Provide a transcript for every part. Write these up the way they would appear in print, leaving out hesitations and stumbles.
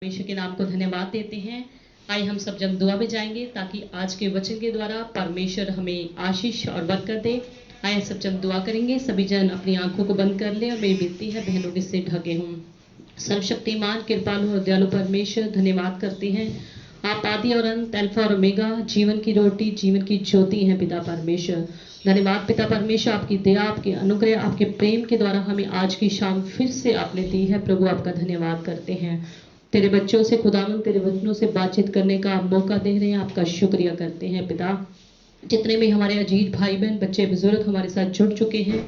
परमेश्वर के नाम को धन्यवाद देते हैं। आइए हम सब जन दुआ में जाएंगे ताकि आज के वचन के द्वारा परमेश्वर हमें आशीष और बरकत दे। आइए सब जन दुआ करेंगे। सभी जन अपनी आंखों को बंद कर ले और मेरी विनती है बहनों के सिर ढके हों। सर्वशक्तिमान कृपालु और दयालु परमेश्वर धन्यवाद करते हैं। आप आदि और अंत, अल्फा और ओमेगा, जीवन की रोटी, जीवन की ज्योति हैं पिता परमेश्वर। धन्यवाद पिता परमेश्वर, आपकी दया, आपके अनुग्रह, आपके प्रेम के द्वारा हमें आज की शाम फिर से आपने दी है। प्रभु आपका धन्यवाद करते हैं। तेरे बच्चों से खुदावन तेरे वचनों से बातचीत करने का आप मौका दे रहे हैं, आपका शुक्रिया करते हैं पिता। जितने भी हमारे अजीज भाई बहन, बच्चे, बुजुर्ग हमारे साथ जुड़ चुके हैं,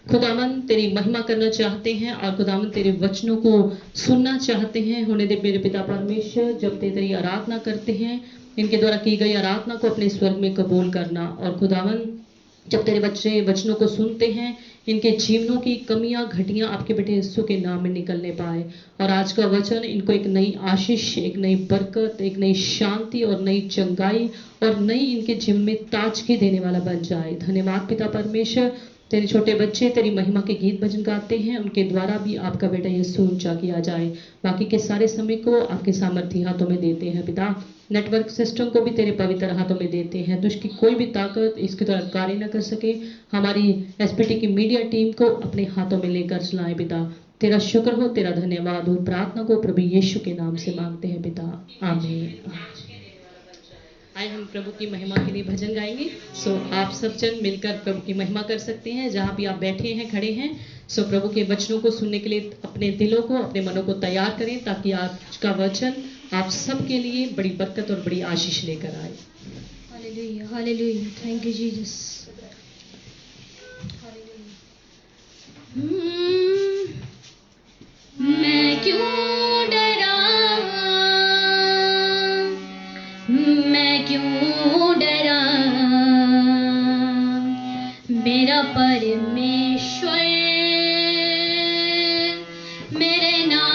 खुदावन तेरी महिमा करना चाहते हैं और खुदावन तेरे वचनों को सुनना चाहते हैं। होने दे मेरे पिता परमेश्वर, जब ते तेरी आराधना करते हैं, इनके द्वारा की गई आराधना को अपने स्वर्ग में कबूल करना। और खुदावन जब तेरे बच्चे वचनों को सुनते हैं, इनके जीवनों की कमियां घटियां आपके बेटे यीशु के नाम में निकलने पाए। और आज का वचन इनको एक नई आशीष, एक नई बरकत, एक नई शांति और नई चंगाई और नई इनके जीवन में ताजगी देने वाला बन जाए। धन्यवाद पिता परमेश्वर। तेरे छोटे बच्चे तेरी महिमा के गीत भजन गाते हैं, उनके द्वारा भी आपका बेटा यीशु ऊंचा किया जाए। बाकी के सारे समय को आपके सामर्थ्य हाथों में देते हैं पिता। नेटवर्क सिस्टम को भी तेरे पवित्र हाथों में देते हैं। दुष्ट की कोई भी ताकत इसके द्वारा कार्य न कर सके। हमारी एसपीटी की मीडिया टीम को अपने हाथों में लेकर चलाएं पिता। तेरा शुक्र हो, तेरा धन्यवाद हो। प्रार्थना को प्रभु यीशु के नाम से मांगते हैं पिता, आमीन। आइए हम प्रभु की महिमा के लिए भजन गाएंगे। सो आप सब जन मिलकर प्रभु की महिमा कर सकते हैं जहां भी आप बैठे हैं, खड़े हैं। सो प्रभु के वचनों को सुनने के लिए अपने दिलों को, अपने मनों को तैयार करें ताकि आज का वचन आप सबके लिए बड़ी बरकत और बड़ी आशीष लेकर आए। Hallelujah, hallelujah, thank you Jesus. मैं क्यों डरा, मैं क्यों डरा, मेरा परमेश्वर मेरे नाल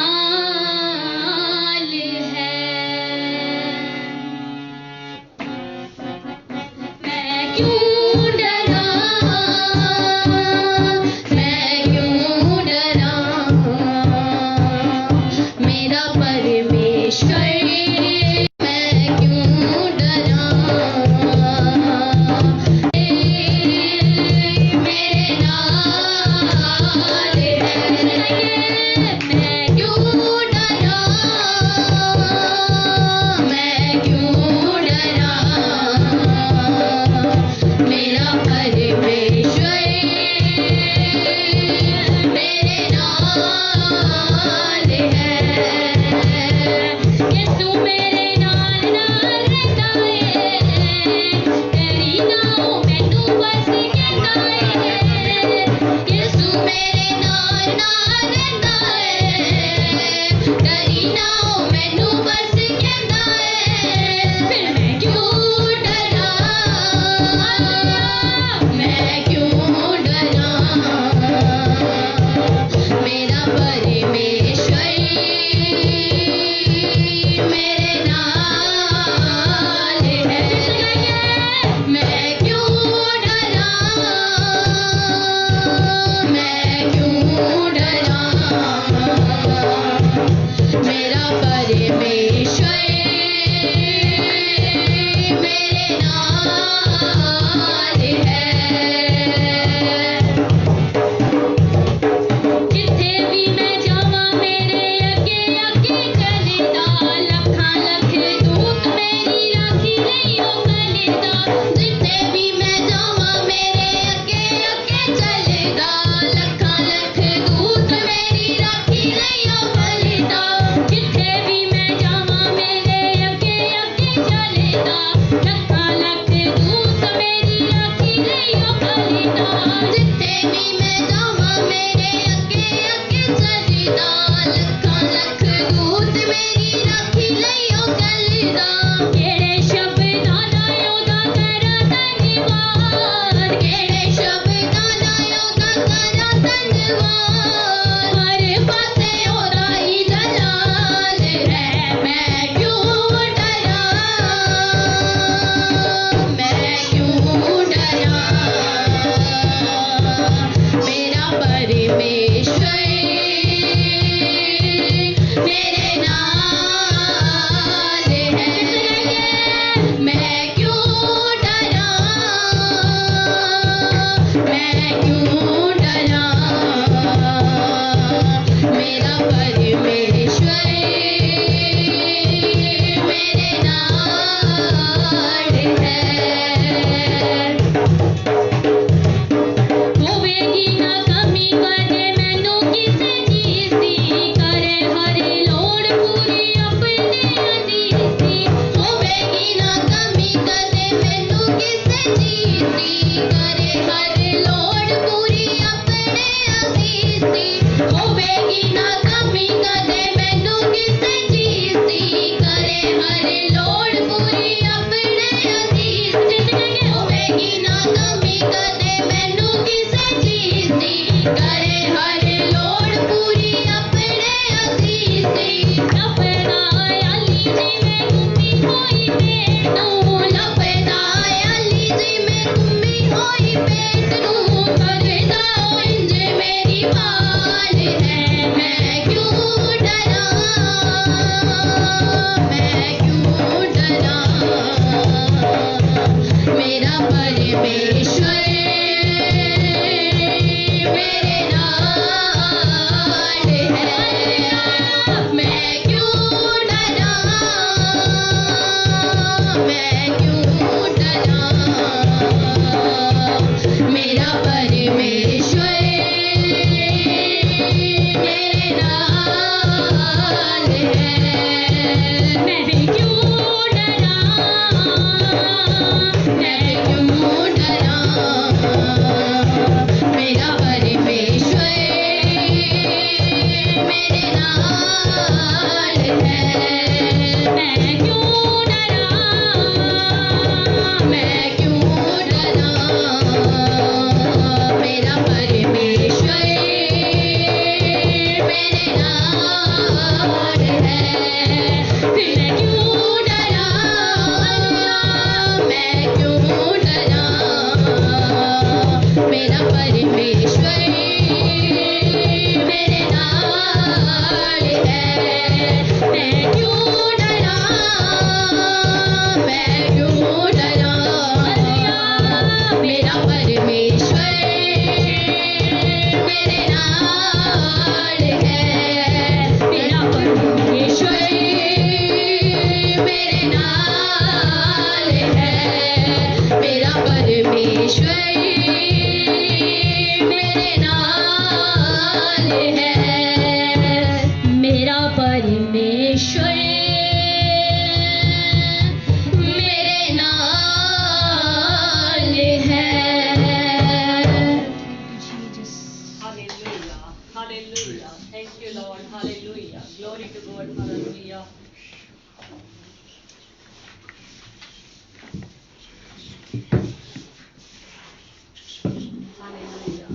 है। मैं क्यों डरा, मैं क्यों डरा, मेरा परमेश्वर जिथे भी मैं जावां hallelujah.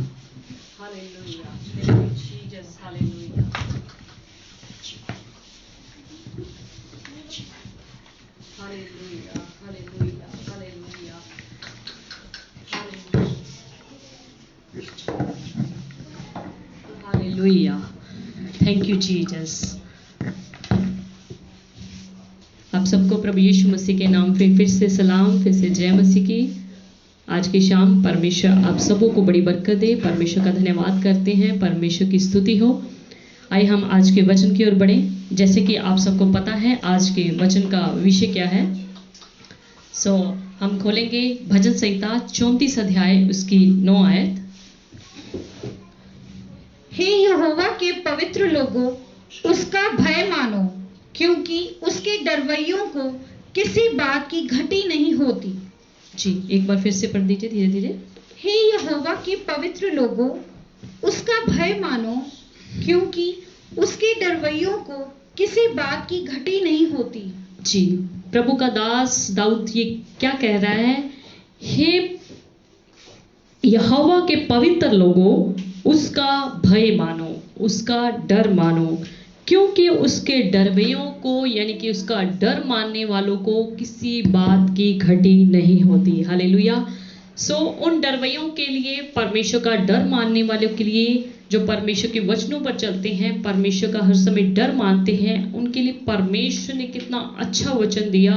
Hallelujah. Thank you, Jesus. Hallelujah. Hallelujah. Hallelujah. Hallelujah. Hallelujah. Hallelujah. Thank you, Jesus. आप सबको प्रभु यीशु मसीह के नाम पे फिर से सलाम, फिर से जय मसीह की। आज की शाम परमेश्वर आप सबों को बड़ी बरकत दे। परमेश्वर का धन्यवाद करते हैं, परमेश्वर की स्तुति हो। आइए हम आज के वचन की ओर बढ़ें। जैसे कि आप सबको पता है आज के वचन का विषय क्या है। हम खोलेंगे भजन संहिता 34 अध्याय उसकी 9 आयत। हे यहोवा के पवित्र लोगों, उसका भय मानो, क्योंकि उसके डरवैयों को किसी बात की घटी नहीं होती। जी एक बार फिर से पढ़ दीजिए धीरे धीरे। हे यहोवा के पवित्र लोगों, उसका भय मानो, क्योंकि उसके डरवैयों को किसी बात की घटी नहीं होती। जी प्रभु का दास दाऊद ये क्या कह रहा है? हे यहोवा के पवित्र लोगों, उसका भय मानो, उसका डर मानो, क्योंकि उसके डरवैयों को यानी कि उसका डर मानने वालों को किसी बात की घटी नहीं होती। हालेलुया। उन डरवैयों के लिए, परमेश्वर का डर मानने वालों के लिए, जो परमेश्वर के वचनों पर चलते हैं, परमेश्वर का हर समय डर मानते हैं, उनके लिए परमेश्वर ने कितना अच्छा वचन दिया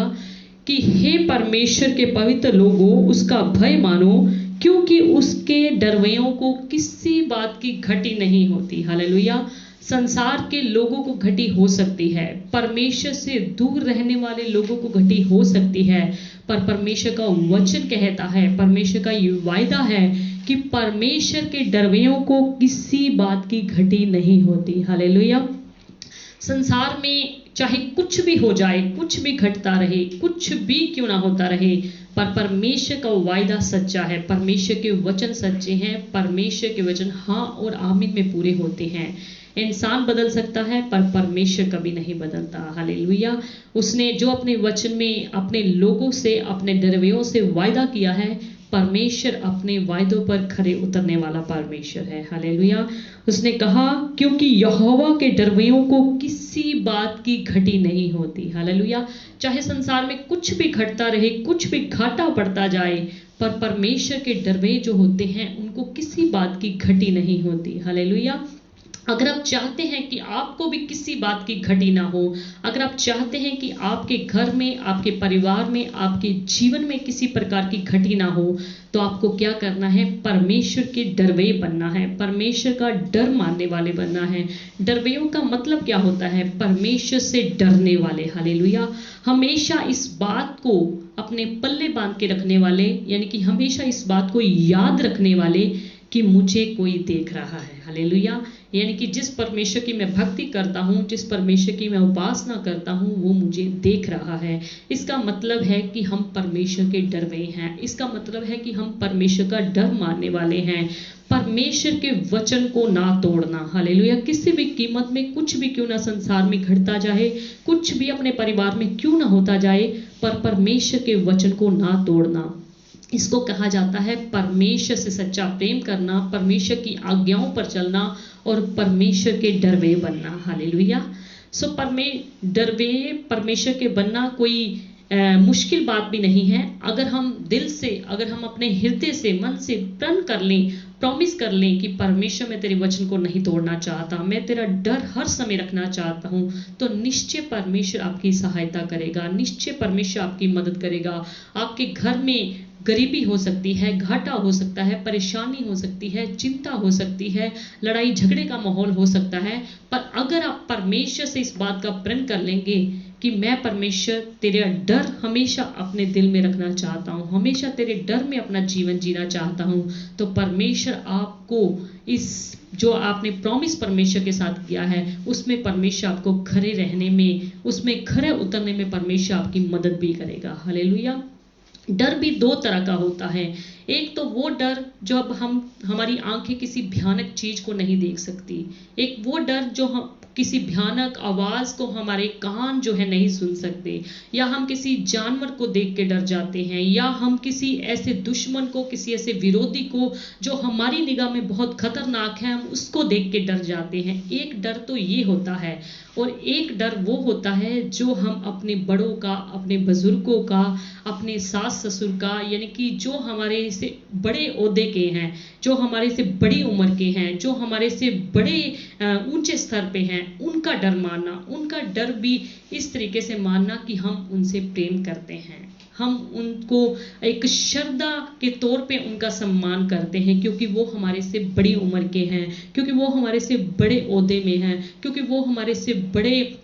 कि हे परमेश्वर के पवित्र लोगों, उसका भय मानो, क्योंकि उसके डरवैयों को किसी बात की घटी नहीं होती। हालेलुया। संसार के लोगों को घटी हो सकती है, परमेश्वर से दूर रहने वाले लोगों को घटी हो सकती है, पर परमेश्वर का वचन कहता है, परमेश्वर का ये वायदा है कि परमेश्वर के डरवैयों को किसी बात की घटी नहीं होती। हालेलुया। संसार में चाहे कुछ भी हो जाए, कुछ भी घटता रहे, कुछ भी क्यों ना होता रहे, पर परमेश्वर का वायदा सच्चा है, परमेश्वर के वचन सच्चे हैं, परमेश्वर के वचन हाँ और आमीन में पूरे होते हैं। इंसान बदल सकता है पर परमेश्वर कभी नहीं बदलता। हालेलुया। उसने जो अपने वचन में अपने लोगों से, अपने डरवैयों से वायदा किया है, परमेश्वर अपने वायदों पर खरे उतरने वाला परमेश्वर है। हालेलुया। उसने कहा क्योंकि यहोवा के डरवैयों को किसी बात की घटी नहीं होती। हालेलुया। चाहे संसार में कुछ भी घटता रहे, कुछ भी घाटा पड़ता जाए, पर परमेश्वर के डरवैये जो होते हैं उनको किसी बात की घटी नहीं होती। हालेलुया। अगर आप चाहते हैं कि आपको भी किसी बात की घटी ना हो, अगर आप चाहते हैं कि आपके घर में, आपके परिवार में, आपके जीवन में किसी प्रकार की घटी ना हो, तो आपको क्या करना है? परमेश्वर के डरवैये बनना है, परमेश्वर का डर मानने वाले बनना है। डरवैयों का मतलब क्या होता है? परमेश्वर से डरने वाले। हालेलुया। हमेशा इस बात को अपने पल्ले बांध के रखने वाले, यानी कि हमेशा इस बात को याद रखने वाले कि मुझे कोई देख रहा है। हालेलुया। यानी कि जिस परमेश्वर की मैं भक्ति करता हूँ, जिस परमेश्वर की मैं उपासना करता हूँ, वो मुझे देख रहा है। इसका मतलब है कि हम परमेश्वर के डरवैये हैं। इसका मतलब है कि हम परमेश्वर का डर मानने वाले हैं। परमेश्वर के वचन को ना तोड़ना। हालेलुया। किसी भी कीमत में कुछ भी क्यों ना संसार में घटता जाए, कुछ भी अपने परिवार में क्यों ना होता जाए, पर परमेश्वर के वचन को ना तोड़ना। इसको कहा जाता है परमेश्वर से सच्चा प्रेम करना, परमेश्वर की आज्ञाओं पर चलना और परमेश्वर के डरवैये बनना। हालेलुया। डरवैये परमेश्वर के बनना कोई मुश्किल बात भी नहीं है। अगर हम दिल से, अगर हम अपने हृदय से, मन से प्रण कर लें, प्रॉमिस कर लें कि परमेश्वर मैं तेरे वचन को नहीं तोड़ना चाहता, मैं तेरा डर हर समय रखना चाहता हूँ, तो निश्चय परमेश्वर आपकी सहायता करेगा, निश्चय परमेश्वर आपकी मदद करेगा। आपके घर में गरीबी हो सकती है, घाटा हो सकता है, परेशानी हो सकती है, चिंता हो सकती है, लड़ाई झगड़े का माहौल हो सकता है, पर अगर आप परमेश्वर से इस बात का प्रण कर लेंगे कि मैं परमेश्वर तेरा डर हमेशा अपने दिल में रखना चाहता हूँ, हमेशा तेरे डर में अपना जीवन जीना चाहता हूँ, तो परमेश्वर आपको इस जो आपने प्रॉमिस परमेश्वर के साथ किया है, उसमें परमेश्वर आपको खरे रहने में, उसमें खरे उतरने में परमेश्वर आपकी मदद भी करेगा। हालेलुया। डर भी दो तरह का होता है। एक तो वो डर जब हमारी आंखें किसी भयानक चीज को नहीं देख सकती, एक वो डर जो हम किसी भयानक आवाज को हमारे कान जो है नहीं सुन सकते, या हम किसी जानवर को देख के डर जाते हैं, या हम किसी ऐसे दुश्मन को, किसी ऐसे विरोधी को जो हमारी निगाह में बहुत खतरनाक है, हम उसको देख के डर जाते हैं। एक डर तो ये होता है, और एक डर वो होता है जो हम अपने बड़ों का, अपने बुजुर्गों का, अपने सास ससुर का, यानी कि जो हमारे से बड़े ओहदे के हैं, जो हमारे से बड़ी उम्र के हैं, जो हमारे से बड़े ऊंचे स्तर पे हैं, उनका डर मानना। उनका डर भी इस तरीके से मानना कि हम उनसे प्रेम करते हैं, हम उनको एक श्रद्धा के तौर पे उनका सम्मान करते हैं, क्योंकि वो हमारे से बड़ी उम्र के हैं, क्योंकि वो हमारे से बड़े ओहदे में हैं, क्योंकि वो हमारे से बड़े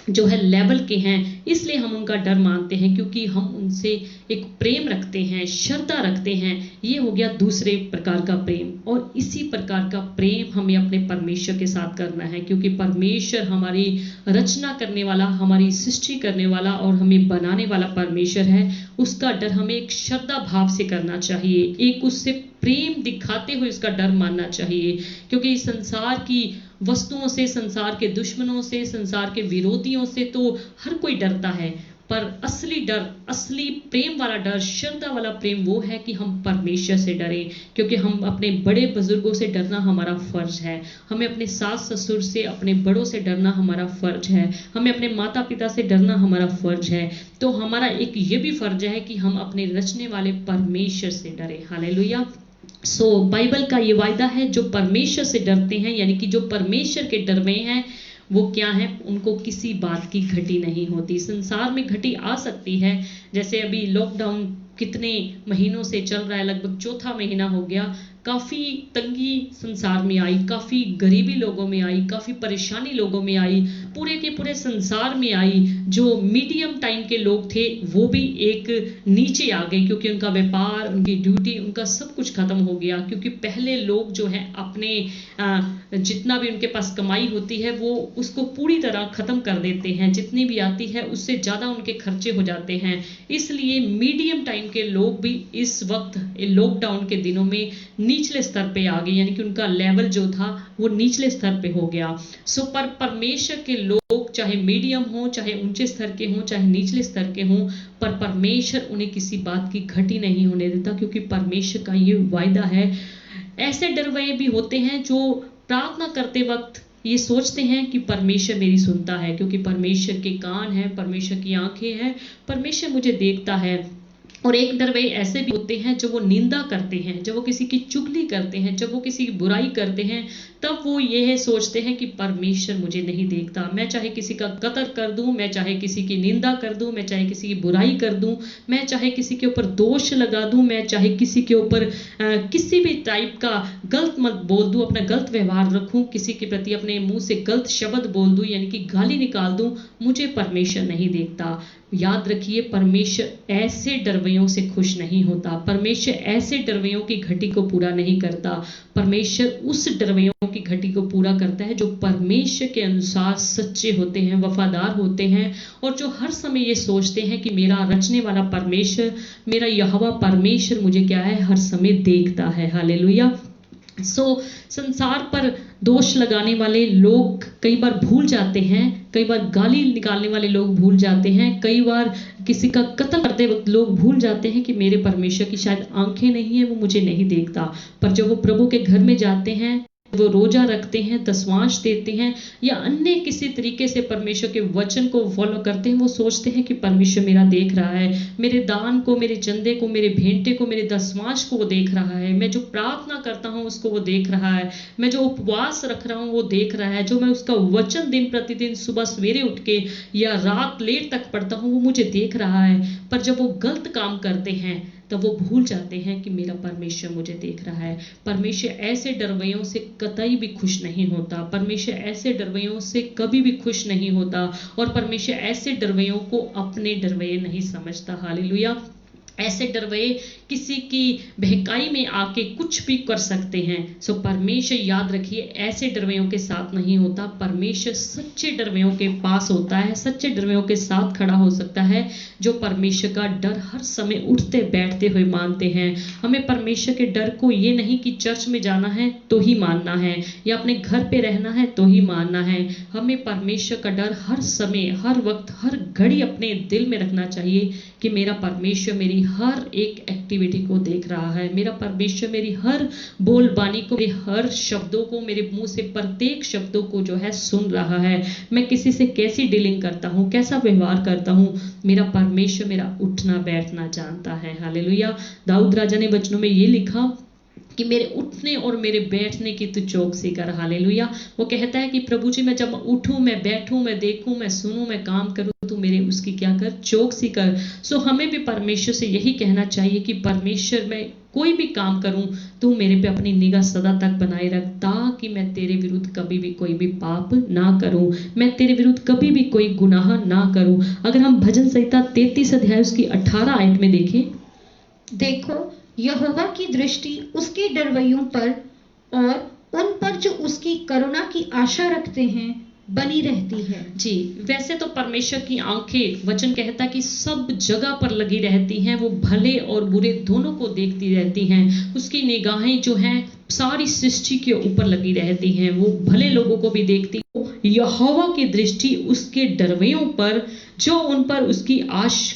जो है लेवल के हैं, इसलिए हम उनका डर मानते हैं, क्योंकि हम उनसे एक प्रेम रखते हैं, श्रद्धा रखते हैं। ये हो गया दूसरे प्रकार का प्रेम। और इसी प्रकार का प्रेम हमें अपने परमेश्वर के साथ करना है, क्योंकि परमेश्वर हमारी रचना करने वाला, हमारी सृष्टि करने वाला और हमें बनाने वाला परमेश्वर है। उसका डर हमें एक श्रद्धा भाव से करना चाहिए, एक उससे प्रेम दिखाते हुए उसका डर मानना चाहिए, क्योंकि इस संसार की वस्तुओं से, संसार के दुश्मनों से, संसार के विरोधियों से तो हर कोई डरता है, पर असली डर, असली प्रेम वाला डर, श्रद्धा वाला प्रेम वो है कि हम परमेश्वर से डरें, क्योंकि हम अपने बड़े बुजुर्गों से डरना हमारा फर्ज है, हमें अपने सास ससुर से, अपने बड़ों से डरना हमारा फर्ज है, हमें अपने माता पिता से डरना हमारा फर्ज है। तो हमारा एक ये भी फर्ज है कि हम अपने रचने वाले परमेश्वर से डरें। हालेलुया। बाइबल का ये वायदा है, जो परमेश्वर से डरते हैं, यानी कि जो परमेश्वर के डर में हैं, वो क्या है, उनको किसी बात की घटी नहीं होती। संसार में घटी आ सकती है, जैसे अभी लॉकडाउन कितने महीनों से चल रहा है, लगभग चौथा महीना हो गया। काफ़ी तंगी संसार में आई, काफ़ी गरीबी लोगों में आई, काफ़ी परेशानी लोगों में आई, पूरे के पूरे संसार में आई। जो मीडियम टाइम के लोग थे वो भी एक नीचे आ गए, क्योंकि उनका व्यापार, उनकी ड्यूटी, उनका सब कुछ खत्म हो गया। क्योंकि पहले लोग जो है अपने जितना भी उनके पास कमाई होती है वो उसको पूरी तरह ख़त्म कर देते हैं, जितनी भी आती है उससे ज़्यादा उनके खर्चे हो जाते हैं। इसलिए मीडियम टाइम के लोग भी इस वक्त लॉकडाउन के दिनों में निचले स्तर पे आ गए, यानी कि उनका लेवल जो था वो निचले स्तर पे हो गया। पर परमेश्वर के लोग चाहे मीडियम हो, चाहे ऊंचे स्तर के हों, चाहे निचले स्तर के हों, पर परमेश्वर उन्हें किसी बात की घटी नहीं होने देता, क्योंकि परमेश्वर का ये वायदा है। ऐसे डरवैये भी होते हैं जो प्रार्थना करते वक्त ये सोचते हैं कि परमेश्वर मेरी सुनता है, क्योंकि परमेश्वर के कान हैं, परमेश्वर की आंखें हैं, परमेश्वर मुझे देखता है। और एक डरवैये ऐसे भी होते हैं जो वो निंदा करते हैं, जब वो किसी की चुगली करते हैं, जब वो किसी की बुराई करते हैं, तब वो ये सोचते हैं कि परमेश्वर मुझे नहीं देखता। मैं चाहे किसी का कत्ल कर दूं, मैं चाहे किसी की निंदा कर दूं, मैं चाहे किसी की बुराई कर दूं, मैं चाहे किसी के ऊपर दोष लगा दूं, मैं चाहे किसी के ऊपर किसी भी टाइप का गलत मत बोल दूं, अपना गलत व्यवहार रखूं, किसी के प्रति अपने मुंह से गलत शब्द बोल दूं, यानी कि गाली निकाल दूं, मुझे परमेश्वर नहीं देखता। याद रखिए, परमेश्वर ऐसे डरवैयों से खुश नहीं होता, परमेश्वर ऐसे डरवैयों की घटी को पूरा नहीं करता। परमेश्वर उस डरवैयों की घटी को पूरा करता है जो परमेश्वर के अनुसार सच्चे होते हैं, वफादार होते हैं, और जो हर समय ये सोचते हैं कि मेरा रचने वाला परमेश्वर, मेरा यहोवा परमेश्वर मुझे क्या है, हर समय देखता है। हालेलुया। संसार पर दोष लगाने वाले लोग कई बार भूल जाते हैं, कई बार गाली निकालने वाले लोग भूल जाते हैं, कई बार किसी का कत्ल करते वक्त लोग भूल जाते हैं कि मेरे परमेश्वर की शायद आंखें नहीं है, वो मुझे नहीं देखता। पर जब वो प्रभु के घर में जाते हैं, वो रोजा रखते हैं, दशमांश देते हैं, या अन्य किसी तरीके से परमेश्वर के वचन को फॉलो करते हैं, वो सोचते हैं कि परमेश्वर मेरा देख रहा है, मेरे दान को, मेरे चंदे को, मेरे भेंटे को, मेरे दशमांश को वो देख रहा है, मैं जो प्रार्थना करता हूँ उसको वो देख रहा है, मैं जो उपवास रख रहा हूँ वो देख रहा है, जो मैं उसका वचन दिन प्रतिदिन सुबह सवेरे उठ के या रात लेट तक पढ़ता हूँ वो मुझे देख रहा है। पर जब वो गलत काम करते हैं तब वो भूल जाते हैं कि मेरा परमेश्वर मुझे देख रहा है। परमेश्वर ऐसे डरवैयों से कतई भी खुश नहीं होता, परमेश्वर ऐसे डरवैयों से कभी भी खुश नहीं होता, और परमेश्वर ऐसे डरवैयों को अपने डरवैये नहीं समझता। हालेलुया। ऐसे डरवे किसी की बहकाई में आके कुछ भी कर सकते हैं। सो परमेश्वर याद रखिए ऐसे डरवेयों के साथ नहीं होता, परमेश्वर सच्चे डरवेयों के पास होता है, सच्चे डरवेयों के साथ खड़ा हो सकता है जो परमेश्वर का डर हर समय उठते बैठते हुए मानते हैं। हमें परमेश्वर के डर को ये नहीं कि चर्च में जाना है तो ही मानना है या अपने घर पे रहना है तो ही मानना है। हमें परमेश्वर का डर हर समय, हर वक्त, हर घड़ी अपने दिल में रखना चाहिए कि मेरा परमेश्वर मेरी हर एक एक्टिविटी को देख रहा है, मेरा परमेश्वर मेरी हर बोलबानी को, मेरे हर शब्दों को, मेरे मुंह से प्रत्येक शब्दों को जो है सुन रहा है। मैं किसी से कैसी डीलिंग करता हूँ, कैसा व्यवहार करता हूँ, मेरा परमेश्वर मेरा उठना बैठना जानता है। हालेलुया। दाऊद राजा ने वचनों में ये लिखा कि मेरे उठने और मेरे बैठने की तू चौकसी कर। हालेलुया। वो कहता है कि प्रभु जी मैं जब उठूं, मैं बैठूं, मैं देखूं, मैं सुनूं, मैं काम करूं, तू मेरे उसकी क्या कर, चौकसी कर। सो हमें भी परमेश्वर से यही कहना चाहिए कि परमेश्वर मैं कोई भी काम करूं तू मेरे पे अपनी निगाह सदा तक बनाए रख, ताकि मैं तेरे विरुद्ध कभी भी कोई भी पाप ना करूं, मैं तेरे विरुद्ध कभी भी कोई गुनाह ना करूं। अगर हम भजन संहिता 33 अध्याय उसकी 18 आयत में देखें, देखो यहोवा की दृष्टि उसके डरवैयों पर और उन पर जो उसकी करुणा की आशा रखते हैं बनी रहती है। जी, वैसे तो परमेश्वर की आंखें, वचन कहता है कि सब जगह पर लगी रहती हैं, वो भले और बुरे दोनों को देखती रहती हैं। उसकी निगाहें जो हैं सारी सृष्टि के ऊपर लगी रहती हैं, वो भले लोगों को भी देखती। यहोवा की दृष्टि उसके डरवैयों पर जो उन पर उसकी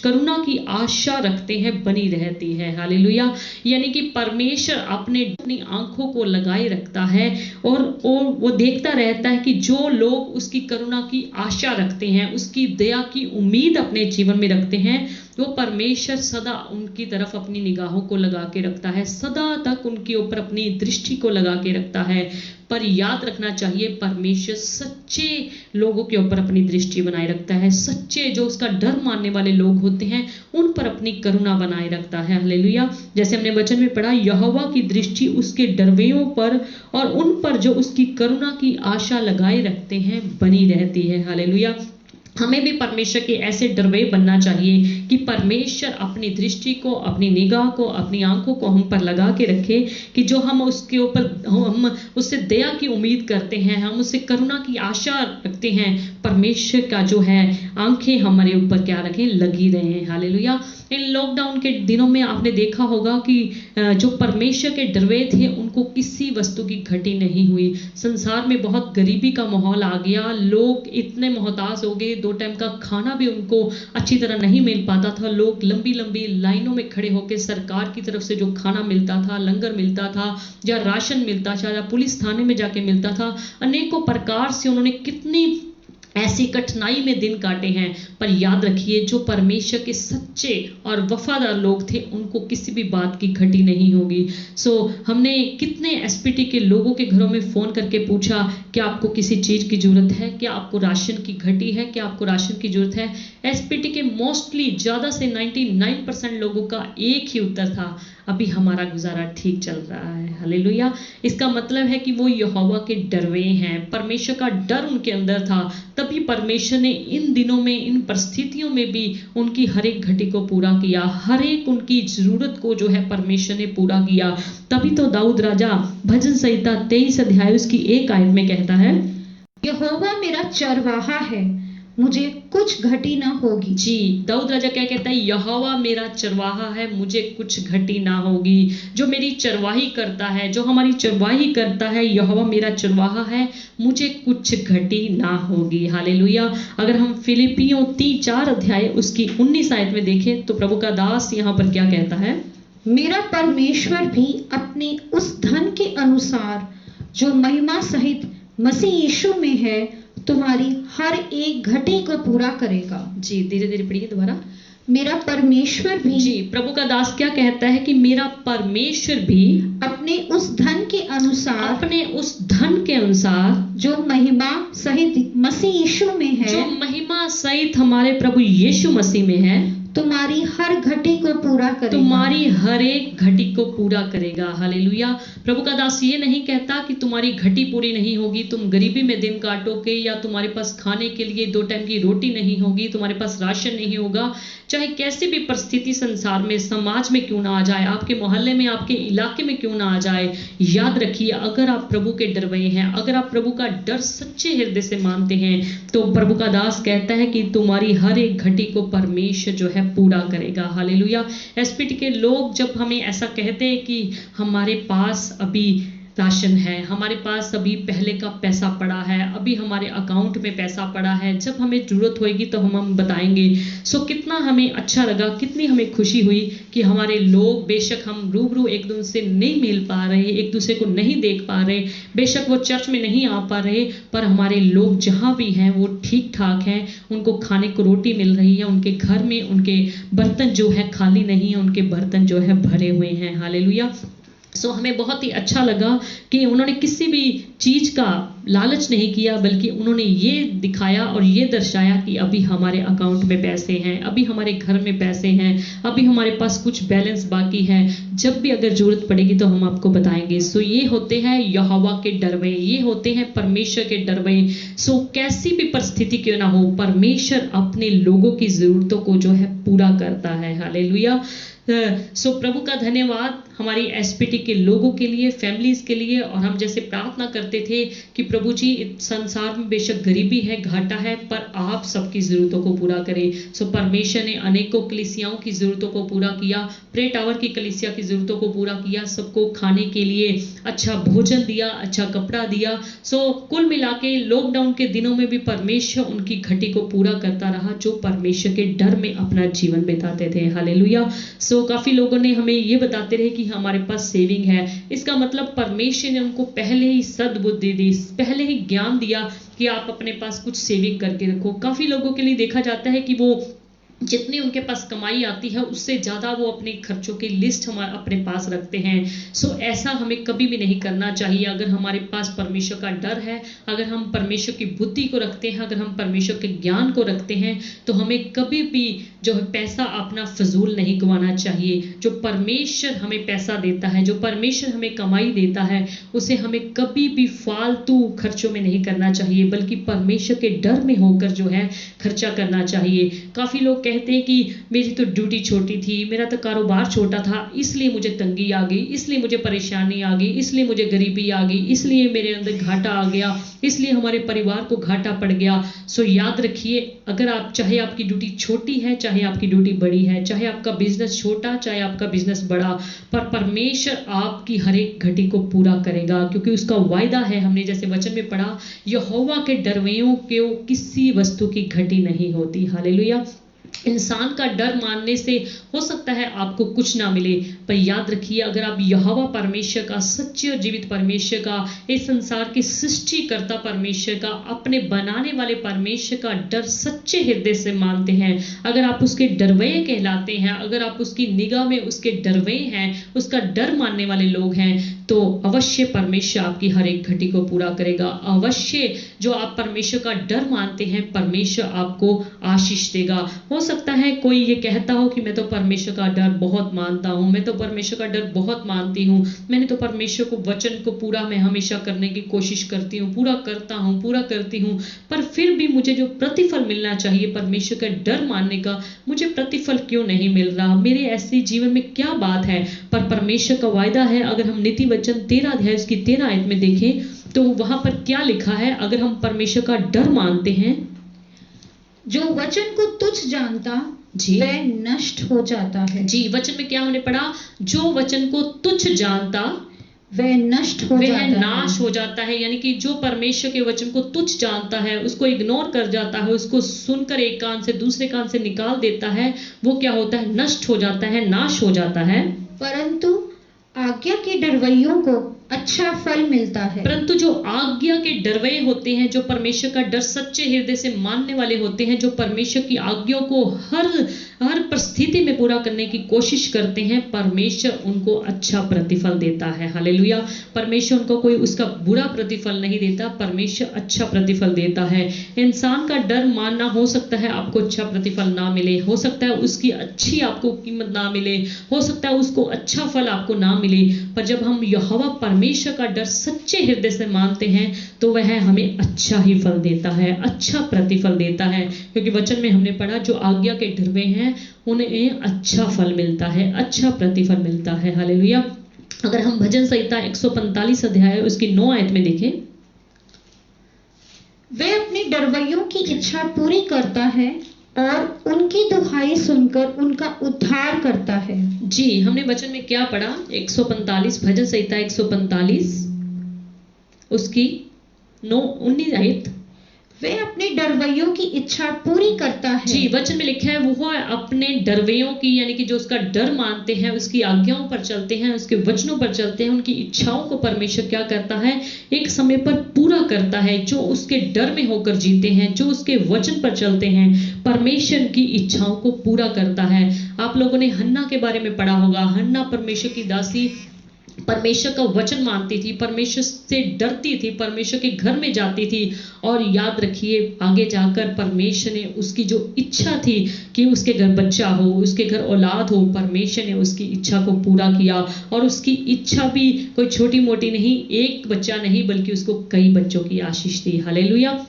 करुणा की आशा रखते हैं बनी रहती है। हालेलुया। यानी कि परमेश्वर अपनी आंखों को लगाए रखता है और वो देखता रहता है कि जो लोग उसकी करुणा की आशा रखते हैं, उसकी दया की उम्मीद अपने जीवन में रखते हैं, वो परमेश्वर सदा उनकी तरफ अपनी निगाहों को लगा के रखता है, सदा तक उनके ऊपर अपनी दृष्टि को लगा के रखता है। पर याद रखना चाहिए परमेश्वर सच्चे लोगों के ऊपर अपनी दृष्टि बनाए रखता है, सच्चे जो उसका डर मानने वाले लोग होते हैं उन पर अपनी करुणा बनाए रखता है। हालेलुया। जैसे हमने वचन में पढ़ा, यहोवा की दृष्टि उसके डरवैयों पर और उन पर जो उसकी करुणा की आशा लगाए रखते हैं बनी रहती है। हालेलुया। हमें भी परमेश्वर के ऐसे डरवे बनना चाहिए कि परमेश्वर अपनी दृष्टि को, अपनी निगाह को, अपनी आंखों को हम पर लगा के रखे कि जो हम उसके ऊपर, हम उससे दया की उम्मीद करते हैं, हम उससे करुणा की आशा रखते हैं, परमेश्वर का जो है आंखें हमारे ऊपर क्या रखें, लगी रहे। हालेलुया। इन लॉकडाउन के दिनों में आपने देखा होगा कि जो परमेश्वर के डरवे थे उनको किसी वस्तु की घटी नहीं हुई। संसार में बहुत गरीबी का माहौल आ गया, लोग इतने मोहताज हो गए, 2 टाइम का खाना भी उनको अच्छी तरह नहीं मिल पाता था। लोग लंबी लंबी लाइनों में खड़े होकर सरकार की तरफ से जो खाना मिलता था, लंगर मिलता था, या राशन मिलता था, या पुलिस थाने में जाके मिलता था, अनेकों प्रकार से उन्होंने कितनी ऐसी कठिनाई में दिन काटे हैं। पर याद रखिए जो परमेश्वर के सच्चे और वफादार लोग थे उनको किसी भी बात की घटी नहीं होगी। सो हमने कितने एसपीटी के लोगों के घरों में फ़ोन करके पूछा क्या आपको किसी चीज़ की ज़रूरत है, क्या आपको राशन की घटी है, क्या आपको राशन की ज़रूरत है। एसपीटी के मोस्टली ज़्यादा से 99% लोगों का एक ही उत्तर था, अभी हमारा गुजारा ठीक चल रहा है। हालेलुया। इसका मतलब है कि वो यहोवा के डरवे हैं, परमेश्वर का डर उनके अंदर था, तभी परमेश्वर ने इन दिनों में, इन परिस्थितियों में भी उनकी हर एक घटी को पूरा किया, हर एक उनकी जरूरत को जो है परमेश्वर ने पूरा किया। तभी तो दाऊद राजा भजन संहिता 23 अध्याय उसकी 1 आयत में कहता है, यहोवा मेरा चरवाहा है, मुझे कुछ घटी ना होगी। जी, दाऊद राजा क्या कहता है, यहोवा मेरा चरवाहा है, मुझे कुछ घटी ना होगी। जो मेरी चरवाही करता है, जो हमारी चरवाही करता है, यहोवा मेरा चरवाहा है, मुझे कुछ घटी ना होगी। हालेलुया। अगर हम फिलिपियों 4 अध्याय उसकी 19 आयत में देखें तो प्रभु का दास यहाँ पर क्या कहता है, मेरा परमेश्वर भी अपने उस धन के अनुसार जो महिमा सहित मसीह यीशु में है तुम्हारी हर एक घटी को पूरा करेगा। जी, धीरे धीरे पढ़िए दोबारा। मेरा परमेश्वर भी, जी, प्रभु का दास क्या कहता है कि मेरा परमेश्वर भी अपने उस धन के अनुसार, अपने उस धन के अनुसार जो महिमा सहित मसीह यीशु में है, जो महिमा सहित हमारे प्रभु यीशु मसीह में है, तुम्हारी हर घटी को पूरा करेगा। तुम्हारी हर एक घटी को पूरा करेगा। हालेलुया। प्रभु का दास ये नहीं कहता कि तुम्हारी घटी पूरी नहीं होगी, तुम गरीबी में दिन काटोगे, या तुम्हारे पास खाने के लिए 2 टाइम की रोटी नहीं होगी, तुम्हारे पास राशन नहीं होगा। चाहे कैसी भी परिस्थिति संसार में, समाज में क्यों ना आ जाए, आपके मोहल्ले में, आपके इलाके में क्यों ना आ जाए, याद रखिए अगर आप प्रभु के डरवैये हैं, अगर आप प्रभु का डर सच्चे हृदय से मानते हैं, तो प्रभु का दास कहता है कि तुम्हारी हर एक घटी को परमेश्वर जो है पूरा करेगा। हालेलुया। एसपीटी के लोग जब हमें ऐसा कहते हैं कि हमारे पास अभी राशन है, हमारे पास अभी पहले का पैसा पड़ा है, अभी हमारे अकाउंट में पैसा पड़ा है, जब हमें जरूरत होगी तो हम बताएंगे। सो कितना हमें अच्छा लगा, कितनी हमें खुशी हुई कि हमारे लोग, बेशक हम रूबरू एक दूसरे से नहीं मिल पा रहे, एक दूसरे को नहीं देख पा रहे, बेशक वो चर्च में नहीं आ पा रहे, पर हमारे लोग जहाँ भी हैं वो ठीक ठाक हैं, उनको खाने को रोटी मिल रही है, उनके घर में उनके बर्तन जो है खाली नहीं है, उनके बर्तन जो है भरे हुए हैं। हालेलुया। सो हमें बहुत ही अच्छा लगा कि उन्होंने किसी भी चीज का लालच नहीं किया, बल्कि उन्होंने ये दिखाया और ये दर्शाया कि अभी हमारे अकाउंट में पैसे हैं, अभी हमारे घर में पैसे हैं, अभी हमारे पास कुछ बैलेंस बाकी है, जब भी अगर जरूरत पड़ेगी तो हम आपको बताएंगे। सो ये होते हैं यहोवा के डरवैये, ये होते हैं परमेश्वर के डरवैये। सो कैसी भी परिस्थिति क्यों ना हो, परमेश्वर अपने लोगों की जरूरतों को जो है पूरा करता है। हालेलुया। सो प्रभु का धन्यवाद हमारी एसपीटी के लोगों के लिए, फैमिलीज के लिए। और हम जैसे प्रार्थना करते थे कि प्रभु जी संसार में बेशक गरीबी है, घाटा है, पर आप सबकी जरूरतों को पूरा करें। सो परमेश्वर ने अनेकों कलीसियाओं की जरूरतों को पूरा किया, प्रे टावर की कलीसिया की जरूरतों को पूरा किया, सबको खाने के लिए अच्छा भोजन दिया, अच्छा कपड़ा दिया। सो कुल मिला के लॉकडाउन के दिनों में भी परमेश्वर उनकी घटी को पूरा करता रहा, जो परमेश्वर के डर में अपना जीवन बिताते थे। हालेलुया। सो काफी लोगों ने हमें ये बताते रहे कि हमारे पास सेविंग है, इसका मतलब परमेश्वर ने उनको पहले ही सद्बुद्धि दी, पहले ही ज्ञान दिया कि आप अपने पास कुछ सेविंग करके रखो। काफी लोगों के लिए देखा जाता है कि वो जितनी उनके पास कमाई आती है उससे ज़्यादा वो अपने खर्चों की लिस्ट हमारे अपने पास रखते हैं। सो ऐसा हमें कभी भी नहीं करना चाहिए। अगर हमारे पास परमेश्वर का डर है, अगर हम परमेश्वर की बुद्धि को रखते हैं, अगर हम परमेश्वर के ज्ञान को रखते हैं, तो हमें कभी भी जो है पैसा अपना फजूल नहीं गंवाना चाहिए। जो परमेश्वर हमें पैसा देता है, जो परमेश्वर हमें कमाई देता है, उसे हमें कभी भी फालतू खर्चों में नहीं करना चाहिए, बल्कि परमेश्वर के डर में होकर जो है खर्चा करना चाहिए। काफ़ी लोग कहते हैं कि मेरी तो ड्यूटी छोटी थी, मेरा तो कारोबार छोटा था, इसलिए मुझे तंगी आ गई, इसलिए मुझे परेशानी आ गई, इसलिए मुझे गरीबी आ गई, इसलिए मेरे अंदर घाटा आ गया, इसलिए हमारे परिवार को घाटा पड़ गया। सो याद रखिए, अगर आप, चाहे आपकी ड्यूटी छोटी है, चाहे आपकी ड्यूटी बड़ी है, चाहे आपका बिजनेस छोटा, चाहे आपका बिजनेस बड़ा, पर परमेश्वर आपकी हर एक घटी को पूरा करेगा, क्योंकि उसका वायदा है। हमने जैसे वचन में पढ़ा, यहोवा के डरवैयों को किसी वस्तु की घटी नहीं होती। हालेलुया। इंसान का डर मानने से हो सकता है आपको कुछ ना मिले, पर याद रखिए, अगर आप यहोवा परमेश्वर का, सच्चे और जीवित परमेश्वर का, इस संसार के सृष्टिकर्ता परमेश्वर का, अपने बनाने वाले परमेश्वर का डर सच्चे हृदय से मानते हैं, अगर आप उसके डरवैये कहलाते हैं, अगर आप उसकी निगाह में उसके डरवैये हैं, उसका डर मानने वाले लोग हैं, तो अवश्य परमेश्वर आपकी हर एक घटी को पूरा करेगा। अवश्य जो आप परमेश्वर का डर मानते हैं, परमेश्वर आपको आशीष देगा। हो सकता है कोई ये कहता हो कि मैं तो परमेश्वर का डर बहुत मानता हूँ, मैं तो परमेश्वर का डर बहुत मानती हूँ, मैंने तो परमेश्वर को वचन को पूरा मैं हमेशा करने की कोशिश करती हूँ, पूरा करता हूँ, पूरा करती हूँ, पर फिर भी मुझे जो प्रतिफल मिलना चाहिए परमेश्वर का डर मानने का, मुझे प्रतिफल क्यों नहीं मिल रहा, मेरे ऐसे जीवन में क्या बात है। पर परमेश्वर का वायदा है, अगर हम नीति वचन 13 अध्याय उसकी 13 आयत में देखें तो वहां पर क्या लिखा है, अगर हम परमेश्वर का डर मानते हैं, जो वचन को तुच्छ जानता जी, वह नष्ट हो जाता है। जी, वचन में क्या हमने पढ़ा, जो वचन को तुच्छ जानता वह नष्ट हो जाता है, वह नाश हो जाता है। यानी कि जो परमेश्वर के वचन को तुच्छ जानता है, उसको इग्नोर कर जाता है, उसको सुनकर एक कान से दूसरे कान से निकाल देता है, वो क्या होता है, नष्ट हो जाता है, नाश हो जाता है। परंतु आज्ञा के डरवैयों को अच्छा फल मिलता है। परंतु जो आज्ञा के डरवे होते हैं, जो परमेश्वर का डर सच्चे हृदय से मानने वाले होते हैं, जो परमेश्वर की आज्ञाओं को हर परिस्थिति में पूरा करने की कोशिश करते हैं, परमेश्वर उनको अच्छा प्रतिफल देता है। हालेलुया। परमेश्वर उनको कोई उसका बुरा प्रतिफल नहीं देता, परमेश्वर अच्छा प्रतिफल देता है। इंसान का डर मानना, हो सकता है आपको अच्छा प्रतिफल ना मिले, हो सकता है उसकी अच्छी आपको कीमत ना मिले, हो सकता है उसको अच्छा फल आपको ना मिले, पर जब हम यहोवा परमेश्वर का डर सच्चे हृदय से मानते हैं तो वह हमें अच्छा ही फल देता है, अच्छा प्रतिफल देता है। क्योंकि वचन में हमने पढ़ा जो आज्ञा के डरवे हैं उन्हें अच्छा फल मिलता है, अच्छा प्रतिफल मिलता है। हालेलुया। अगर हम भजन संहिता 145 अध्याय उसकी 9 आयत में देखें, वह अपने डरवैयों की इच्छा पूरी करता है और उनकी दुहाई सुनकर उनका उद्धार करता है। जी, हमने वचन में क्या पढ़ा? 145 भजन संहिता 145 उसकी 19 आयत, वह अपने डरवैयों की इच्छा पूरी करता है। जी, वचन में लिखा है वो अपने डरवैयों की, यानी कि जो उसका डर मानते हैं, उसकी आज्ञाओं पर चलते हैं, उसके वचनों पर चलते हैं, उनकी इच्छाओं को परमेश्वर क्या करता है? एक समय पर पूरा करता है। जो उसके डर में होकर जीते हैं, जो उसके वचन पर चलते हैं, परमेश्वर की इच्छाओं को पूरा करता है। आप लोगों ने हन्ना के बारे में पढ़ा होगा। हन्ना परमेश्वर की दासी परमेश्वर का वचन मानती थी, परमेश्वर से डरती थी, परमेश्वर के घर में जाती थी, और याद रखिए आगे जाकर परमेश्वर ने उसकी जो इच्छा थी कि उसके घर बच्चा हो, उसके घर औलाद हो, परमेश्वर ने उसकी इच्छा को पूरा किया। और उसकी इच्छा भी कोई छोटी मोटी नहीं, एक बच्चा नहीं बल्कि उसको कई बच्चों की आशीष दी। हालेलुया।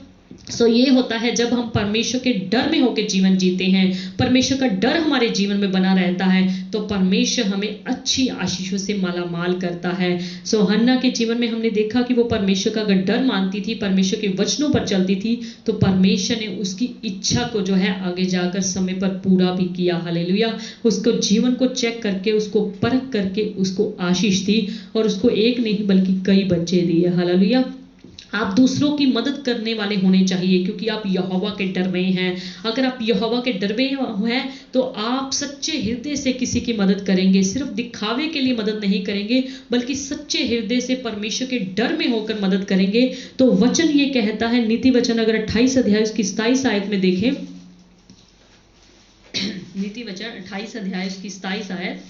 सो ये होता है जब हम परमेश्वर के डर में होकर जीवन जीते हैं, परमेश्वर का डर हमारे जीवन में बना रहता है, तो परमेश्वर हमें अच्छी आशीषों से मालामाल करता है। सो हन्ना के जीवन में हमने देखा कि वो परमेश्वर का अगर डर मानती थी, परमेश्वर के वचनों पर चलती थी, तो परमेश्वर ने उसकी इच्छा को जो है आगे जाकर समय पर पूरा भी किया। हालेलुया। उसको जीवन को चेक करके, उसको परख करके उसको आशीष दी, और उसको एक नहीं बल्कि कई बच्चे दिए। हालेलुया। आप दूसरों की मदद करने वाले होने चाहिए, क्योंकि आप यहोवा के डर में हैं। अगर आप यहोवा के डर में हैं तो आप सच्चे हृदय से किसी की मदद करेंगे, सिर्फ दिखावे के लिए मदद नहीं करेंगे, बल्कि सच्चे हृदय से परमेश्वर के डर में होकर मदद करेंगे। तो वचन ये कहता है, नीति वचन अगर 28 अध्याय उसकी 27 आयत में देखें, नीति वचन 28 अध्याय उसकी 27 आयत,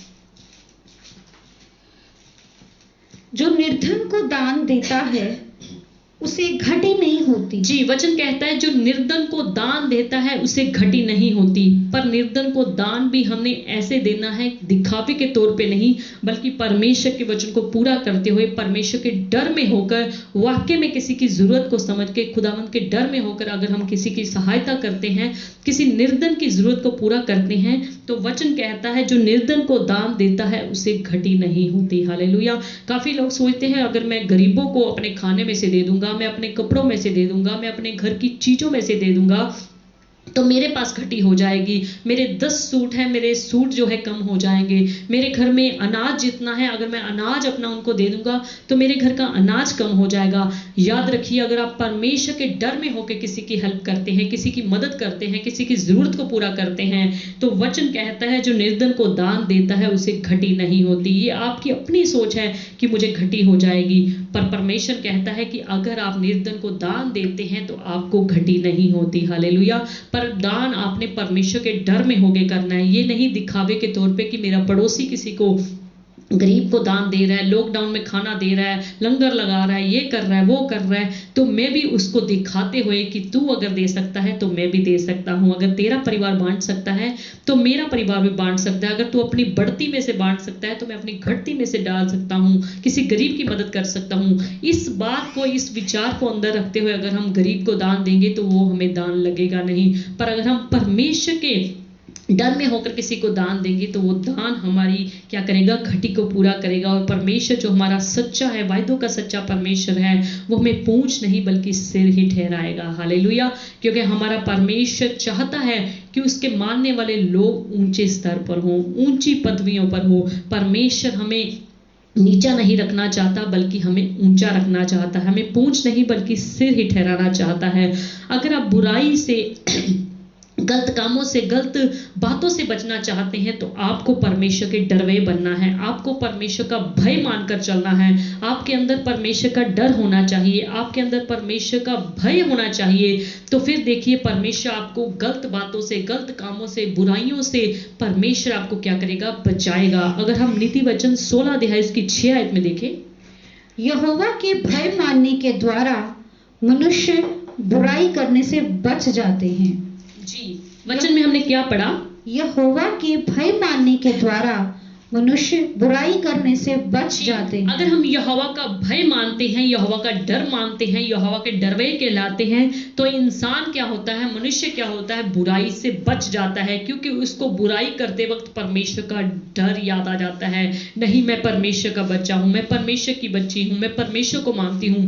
जो निर्धन को दान देता है उसे घटी नहीं होती। जी, वचन कहता है जो निर्धन को दान देता है उसे घटी नहीं होती। पर निर्धन को दान भी हमने ऐसे देना है, दिखावे के तौर पे नहीं, बल्कि परमेश्वर के वचन को पूरा करते हुए, परमेश्वर के डर में होकर, वाकई में किसी की जरूरत को समझ के, खुदावंद के डर में होकर अगर हम किसी की सहायता करते हैं, किसी निर्धन की जरूरत को पूरा करते हैं, तो वचन कहता है जो निर्धन को दान देता है उसे घटी नहीं होती। हालेलुया। काफी लोग सोचते हैं अगर मैं गरीबों को अपने खाने में से दे दूंगा, मैं अपने कपड़ों में से दे दूंगा, मैं अपने घर की चीजों में से दे दूंगा, तो मेरे पास घटी हो जाएगी। मेरे 10 सूट हैं, मेरे सूट जो है कम हो जाएंगे। मेरे घर में अनाज जितना है, अगर मैं अनाज अपना उनको दे दूंगा तो मेरे घर का अनाज कम हो जाएगा। याद रखिए, अगर आप परमेश्वर के डर में होकर किसी की हेल्प करते हैं, किसी की मदद करते हैं, किसी की जरूरत को पूरा करते हैं, तो वचन कहता है जो निर्धन को दान देता है उसे घटी नहीं होती। ये आपकी अपनी सोच है कि मुझे घटी हो जाएगी, पर परमेश्वर कहता है कि अगर आप निर्धन को दान देते हैं तो आपको घटी नहीं होती। हालेलुया। पर दान आपने परमेश्वर के डर में होके करना है। ये नहीं दिखावे के तौर पे कि मेरा पड़ोसी किसी को, गरीब को दान दे रहा है, लॉकडाउन में खाना दे रहा है, लंगर लगा रहा है, ये कर रहा है, वो कर रहा है, तो मैं भी उसको दिखाते हुए कि तू अगर दे सकता है तो मैं भी दे सकता हूँ। अगर तेरा परिवार बांट सकता है तो मेरा परिवार भी बांट सकता है। अगर तू अपनी बढ़ती में से बांट सकता है तो मैं अपनी घटती में से डाल सकता हूँ, किसी गरीब की मदद कर सकता हूँ। इस बात को, इस विचार को अंदर रखते हुए अगर हम गरीब को दान देंगे तो वो हमें दान लगेगा नहीं, पर अगर हम परमेश्वर के डर में होकर किसी को दान देंगे तो वो दान हमारी क्या करेगा? घटी को पूरा करेगा। और परमेश्वर जो हमारा सच्चा है, वायदों का सच्चा परमेश्वर है, वो हमें पूंछ नहीं बल्कि सिर ही ठहराएगा। हालेलुया। क्योंकि हमारा परमेश्वर चाहता है कि उसके मानने वाले लोग ऊंचे स्तर पर हों, ऊंची पदवियों पर हो। परमेश्वर हमें नीचा नहीं रखना चाहता बल्कि हमें ऊंचा रखना चाहता है, हमें पूंछ नहीं बल्कि सिर ही ठहराना चाहता है। अगर आप बुराई से गलत कामों से, गलत बातों से बचना चाहते हैं तो आपको परमेश्वर के डरवे बनना है, आपको परमेश्वर का भय मानकर चलना है, आपके अंदर परमेश्वर का डर होना चाहिए, आपके अंदर परमेश्वर का भय होना चाहिए। तो फिर देखिए परमेश्वर आपको गलत बातों से, गलत कामों से, बुराइयों से परमेश्वर आपको क्या करेगा, बचाएगा। अगर हम नीति वचन 16 अध्याय इसकी 6 आयत में देखें, यहोवा के भय मानने के द्वारा मनुष्य बुराई करने से बच जाते हैं। जी, वचन में हमने क्या पढ़ा, यहोवा के भय मानने के द्वारा मनुष्य बुराई करने से बच जाते हैं। अगर हम यहोवा का भय मानते हैं, यहोवा का डर मानते हैं, यहोवा के डरवे कहलाते हैं, तो इंसान क्या होता है, मनुष्य क्या होता है, बुराई से बच जाता है। क्योंकि उसको बुराई करते वक्त परमेश्वर का डर याद आ जाता है। नहीं, मैं परमेश्वर का बच्चा हूं, मैं परमेश्वर की बच्ची हूं, मैं परमेश्वर को मानती हूं,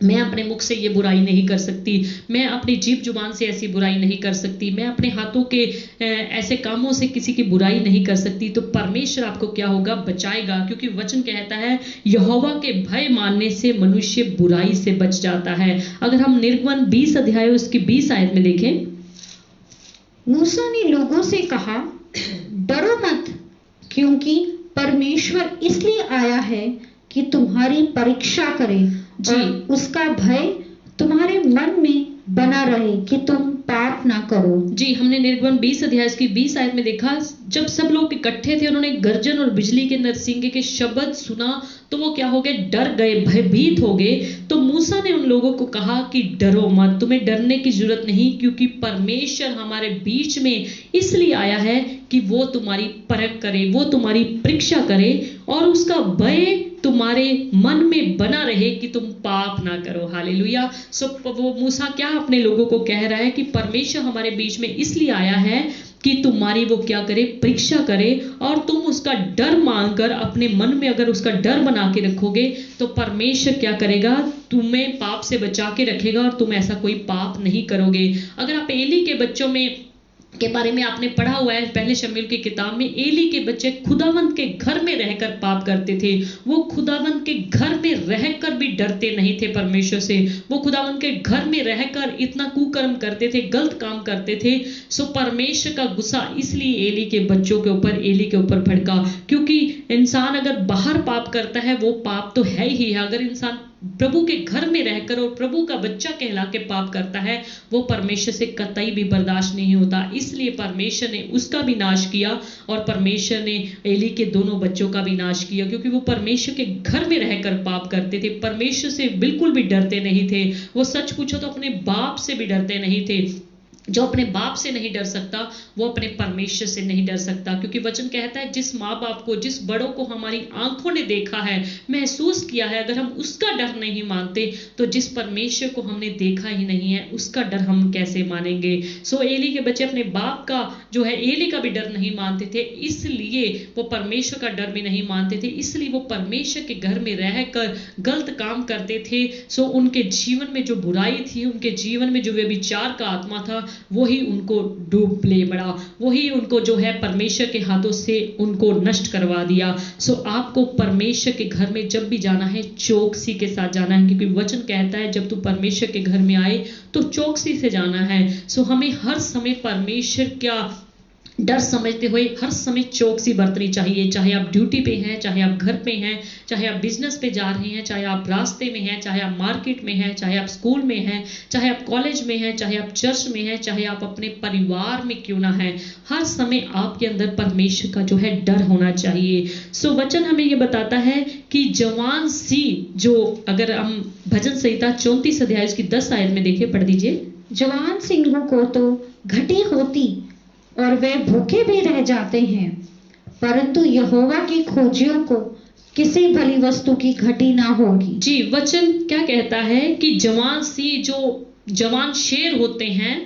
मैं अपने मुख से ये बुराई नहीं कर सकती, मैं अपनी जीभ जुबान से ऐसी बुराई नहीं कर सकती, मैं अपने हाथों के ऐसे कामों से किसी की बुराई नहीं कर सकती। तो परमेश्वर आपको क्या होगा, बचाएगा। क्योंकि वचन कहता है यहोवा के भय मानने से मनुष्य बुराई से बच जाता है। अगर हम निर्गमन 20 अध्याय उसकी 20 आयत में देखें, मूसा ने लोगों से कहा, डरो मत, क्योंकि परमेश्वर इसलिए आया है कि तुम्हारी परीक्षा करे और उसका भय तुम्हारे मन में बना रहे कि तुम पाप ना करो। जी, हमने निर्गमन 20 अध्याय की 20 आयत में देखा, जब सब लोग इकट्ठे थे, उन्होंने गर्जन और बिजली के नरसिंगे के शब्द सुना तो वो क्या हो गए, डर गए, भयभीत हो गए। तो मूसा ने उन लोगों को कहा कि डरो मत, तुम्हें डरने की जरूरत नहीं, क्योंकि परमेश्वर हमारे बीच में इसलिए आया है कि वो तुम्हारी परख करे, वो तुम्हारी परीक्षा करे और उसका भय तुम्हारे मन में बना रहे कि तुम पाप ना करो। हालेलुया। सो वो मूसा क्या अपने लोगों को कह रहा है कि परमेश्वर हमारे बीच में इसलिए आया है कि तुम्हारी वो क्या करे, परीक्षा करे, और तुम उसका डर मानकर अपने मन में अगर उसका डर बना के रखोगे तो परमेश्वर क्या करेगा, तुम्हें पाप से बचा के रखेगा और तुम ऐसा कोई पाप नहीं करोगे। अगर आप एली के बच्चों में के बारे में आपने पढ़ा हुआ है पहले शमूएल की किताब में, एली के बच्चे खुदावंत के घर में रहकर पाप करते थे। वो खुदावंत के घर में रहकर भी डरते नहीं थे परमेश्वर से, वो खुदावंत के घर में रहकर इतना कुकर्म करते थे, गलत काम करते थे। सो परमेश्वर का गुस्सा इसलिए एली के बच्चों के ऊपर, एली के ऊपर भड़का, क्योंकि इंसान अगर बाहर पाप करता है वो पाप तो है ही है। अगर इंसान प्रभु के घर में रहकर और प्रभु का बच्चा कहला के पाप करता है वो परमेश्वर से कतई भी बर्दाश्त नहीं होता। इसलिए परमेश्वर ने उसका भी नाश किया और परमेश्वर ने एली के दोनों बच्चों का भी नाश किया, क्योंकि वो परमेश्वर के घर में रहकर पाप करते थे, परमेश्वर से बिल्कुल भी डरते नहीं थे। वो सच पूछो तो अपने बाप से भी डरते नहीं थे। जो अपने बाप से नहीं डर सकता वो अपने परमेश्वर से नहीं डर सकता, क्योंकि वचन कहता है जिस माँ बाप को, जिस बड़ों को हमारी आंखों ने देखा है, महसूस किया है, अगर हम उसका डर नहीं मानते तो जिस परमेश्वर को हमने देखा ही नहीं है उसका डर हम कैसे मानेंगे। सो एली के बच्चे अपने बाप का जो है, एली का भी डर नहीं मानते थे, इसलिए वो परमेश्वर का डर भी नहीं मानते थे, इसलिए वो परमेश्वर के घर में रहकर गलत काम करते थे। सो उनके जीवन में जो बुराई थी, उनके जीवन में जो व्यभिचार का आत्मा था, वही उनको डूब ले बढ़ा, वही उनको जो है परमेश्वर के हाथों से उनको नष्ट करवा दिया। सो आपको परमेश्वर के घर में जब भी जाना है चौकसी के साथ जाना है, क्योंकि वचन कहता है जब तू परमेश्वर के घर में आए तो चौकसी से जाना है। सो हमें हर समय परमेश्वर क्या डर समझते हुए हर समय चौकसी बरतनी चाहिए। चाहे आप ड्यूटी पे हैं, चाहे आप घर पे हैं, चाहे आप बिजनेस पे जा रहे हैं, चाहे आप रास्ते में हैं, चाहे आप मार्केट में हैं, चाहे आप स्कूल में हैं, चाहे आप कॉलेज में हैं, चाहे आप चर्च में हैं, चाहे आप अपने परिवार में क्यों ना हैं, हर समय आपके अंदर परमेश्वर का जो है डर होना चाहिए। सो वचन हमें ये बताता है कि जवान सी जो, अगर हम भजन संहिता 34 अध्याय की 10 आयत में देखें, पढ़ दीजिए। जवान सिंहों को तो घटी होती और वे भूखे भी रह जाते हैं, परंतु यहोवा की खोजियों को किसी भली वस्तु की घटी ना होगी। जी, वचन क्या कहता है कि जवान सी जो जवान शेर होते हैं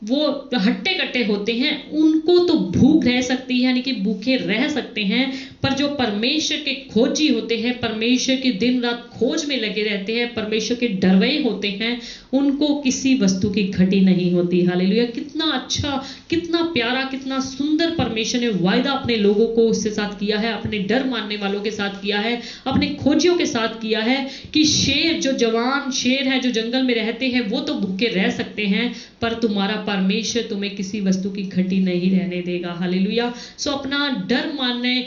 वो हट्टे कट्टे होते हैं, उनको तो भूख रह सकती है, यानी कि भूखे रह सकते हैं, पर जो परमेश्वर के खोजी होते हैं, परमेश्वर की दिन रात खोज में लगे रहते हैं, परमेश्वर के डरवैये होते हैं, उनको किसी वस्तु की घटी नहीं होती। हालेलुया। कितना अच्छा, कितना प्यारा, कितना सुंदर परमेश्वर ने वायदा अपने लोगों को उसके साथ किया है, अपने डर मानने वालों के साथ किया है, अपने खोजियों के साथ किया है कि शेर, जो जवान शेर है, जो जंगल में रहते हैं, वो तो भूखे रह सकते हैं, पर तुम्हारा परमेश्वर तुम्हें किसी वस्तु की घटी नहीं रहने देगा। हालेलुया। सो अपना डर मानने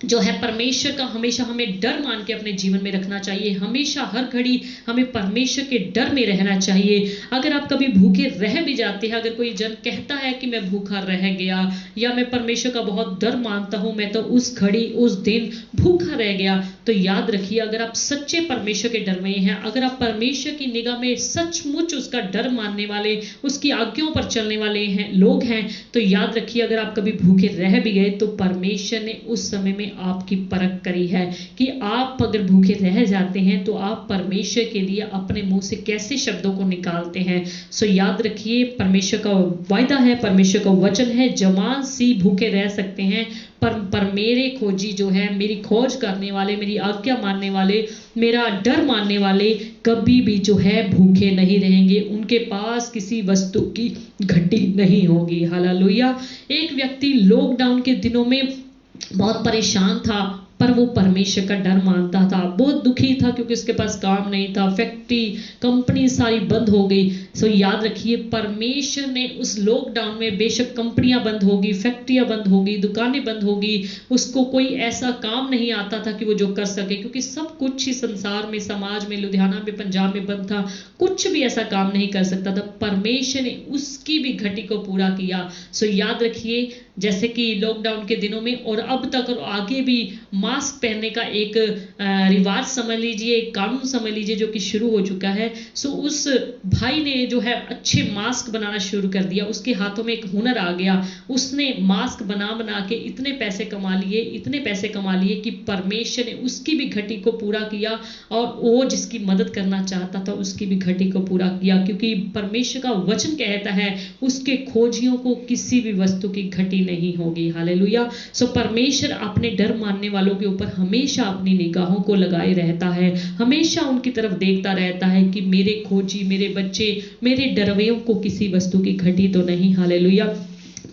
जो है परमेश्वर का, हमेशा हमें डर मान के अपने जीवन में रखना चाहिए। हमेशा हर घड़ी हमें परमेश्वर के डर में रहना चाहिए। अगर आप कभी भूखे रह भी जाते हैं, अगर कोई जन कहता है कि मैं भूखा रह गया या मैं परमेश्वर का बहुत डर मानता हूं, मैं तो उस घड़ी उस दिन भूखा रह गया, तो याद रखिए, अगर आप सच्चे परमेश्वर के डर में हैं, अगर आप परमेश्वर की निगाह में सचमुच उसका डर मानने वाले, उसकी आज्ञाओं पर चलने वाले हैं लोग हैं, तो याद रखिए, अगर आप कभी भूखे रह भी गए तो परमेश्वर ने उस समय में आपकी परख करी है कि आप अगर भूखे रह जाते हैं तो आप परमेश्वर के लिए अपने मुंह से कैसे शब्दों को निकालते हैं। सो याद रखिए, परमेश्वर का वायदा है, परमेश्वर का वचन है, जवान सी भूखे रह सकते हैं, पर मेरे खोजी जो है, मेरी खोज करने वाले, मेरी आज्ञा मानने वाले, मेरा डर मानने वाले कभी भी जो है भूखे नहीं रहेंगे, उनके पास किसी वस्तु की घटी नहीं होगी। हालेलुया। एक व्यक्ति लॉकडाउन के दिनों में बहुत परेशान था, पर वो परमेश्वर का डर मानता था। बहुत दुखी था क्योंकि उसके पास काम नहीं था, फैक्ट्री कंपनी सारी बंद हो गई। सो याद रखिए, परमेश्वर ने उस लॉकडाउन में, बेशक कंपनियां बंद होगी, फैक्ट्रियां बंद होगी, दुकानें बंद होगी, उसको कोई ऐसा काम नहीं आता था कि वो जो कर सके, क्योंकि सब कुछ ही संसार में, समाज में, लुधियाना में, पंजाब में बंद था, कुछ भी ऐसा काम नहीं कर सकता था। परमेश्वर ने उसकी भी घटी को पूरा किया। सो याद रखिए, जैसे कि लॉकडाउन के दिनों में और अब तक और आगे भी मास्क पहनने का एक रिवाज समझ लीजिए, एक कानून समझ लीजिए जो कि शुरू हो चुका है। सो उस भाई ने जो है अच्छे मास्क बनाना शुरू कर दिया, उसके हाथों में एक हुनर आ गया, उसने मास्क बना बना के इतने पैसे कमा लिए, इतने पैसे कमा लिए कि परमेश्वर ने उसकी भी घटी को पूरा किया, और वो जिसकी मदद करना चाहता था उसकी भी घटी को पूरा किया, क्योंकि परमेश्वर का वचन कहता है उसके खोजियों को किसी भी वस्तु की घटी नहीं होगी। हालेलुया। सो परमेश्वर अपने डर मानने वालों के ऊपर हमेशा अपनी निगाहों को लगाए रहता है, हमेशा उनकी तरफ देखता रहता है कि मेरे खोजी, मेरे बच्चे, मेरे डरवैयों को किसी वस्तु की घटी तो नहीं। हालेलुया।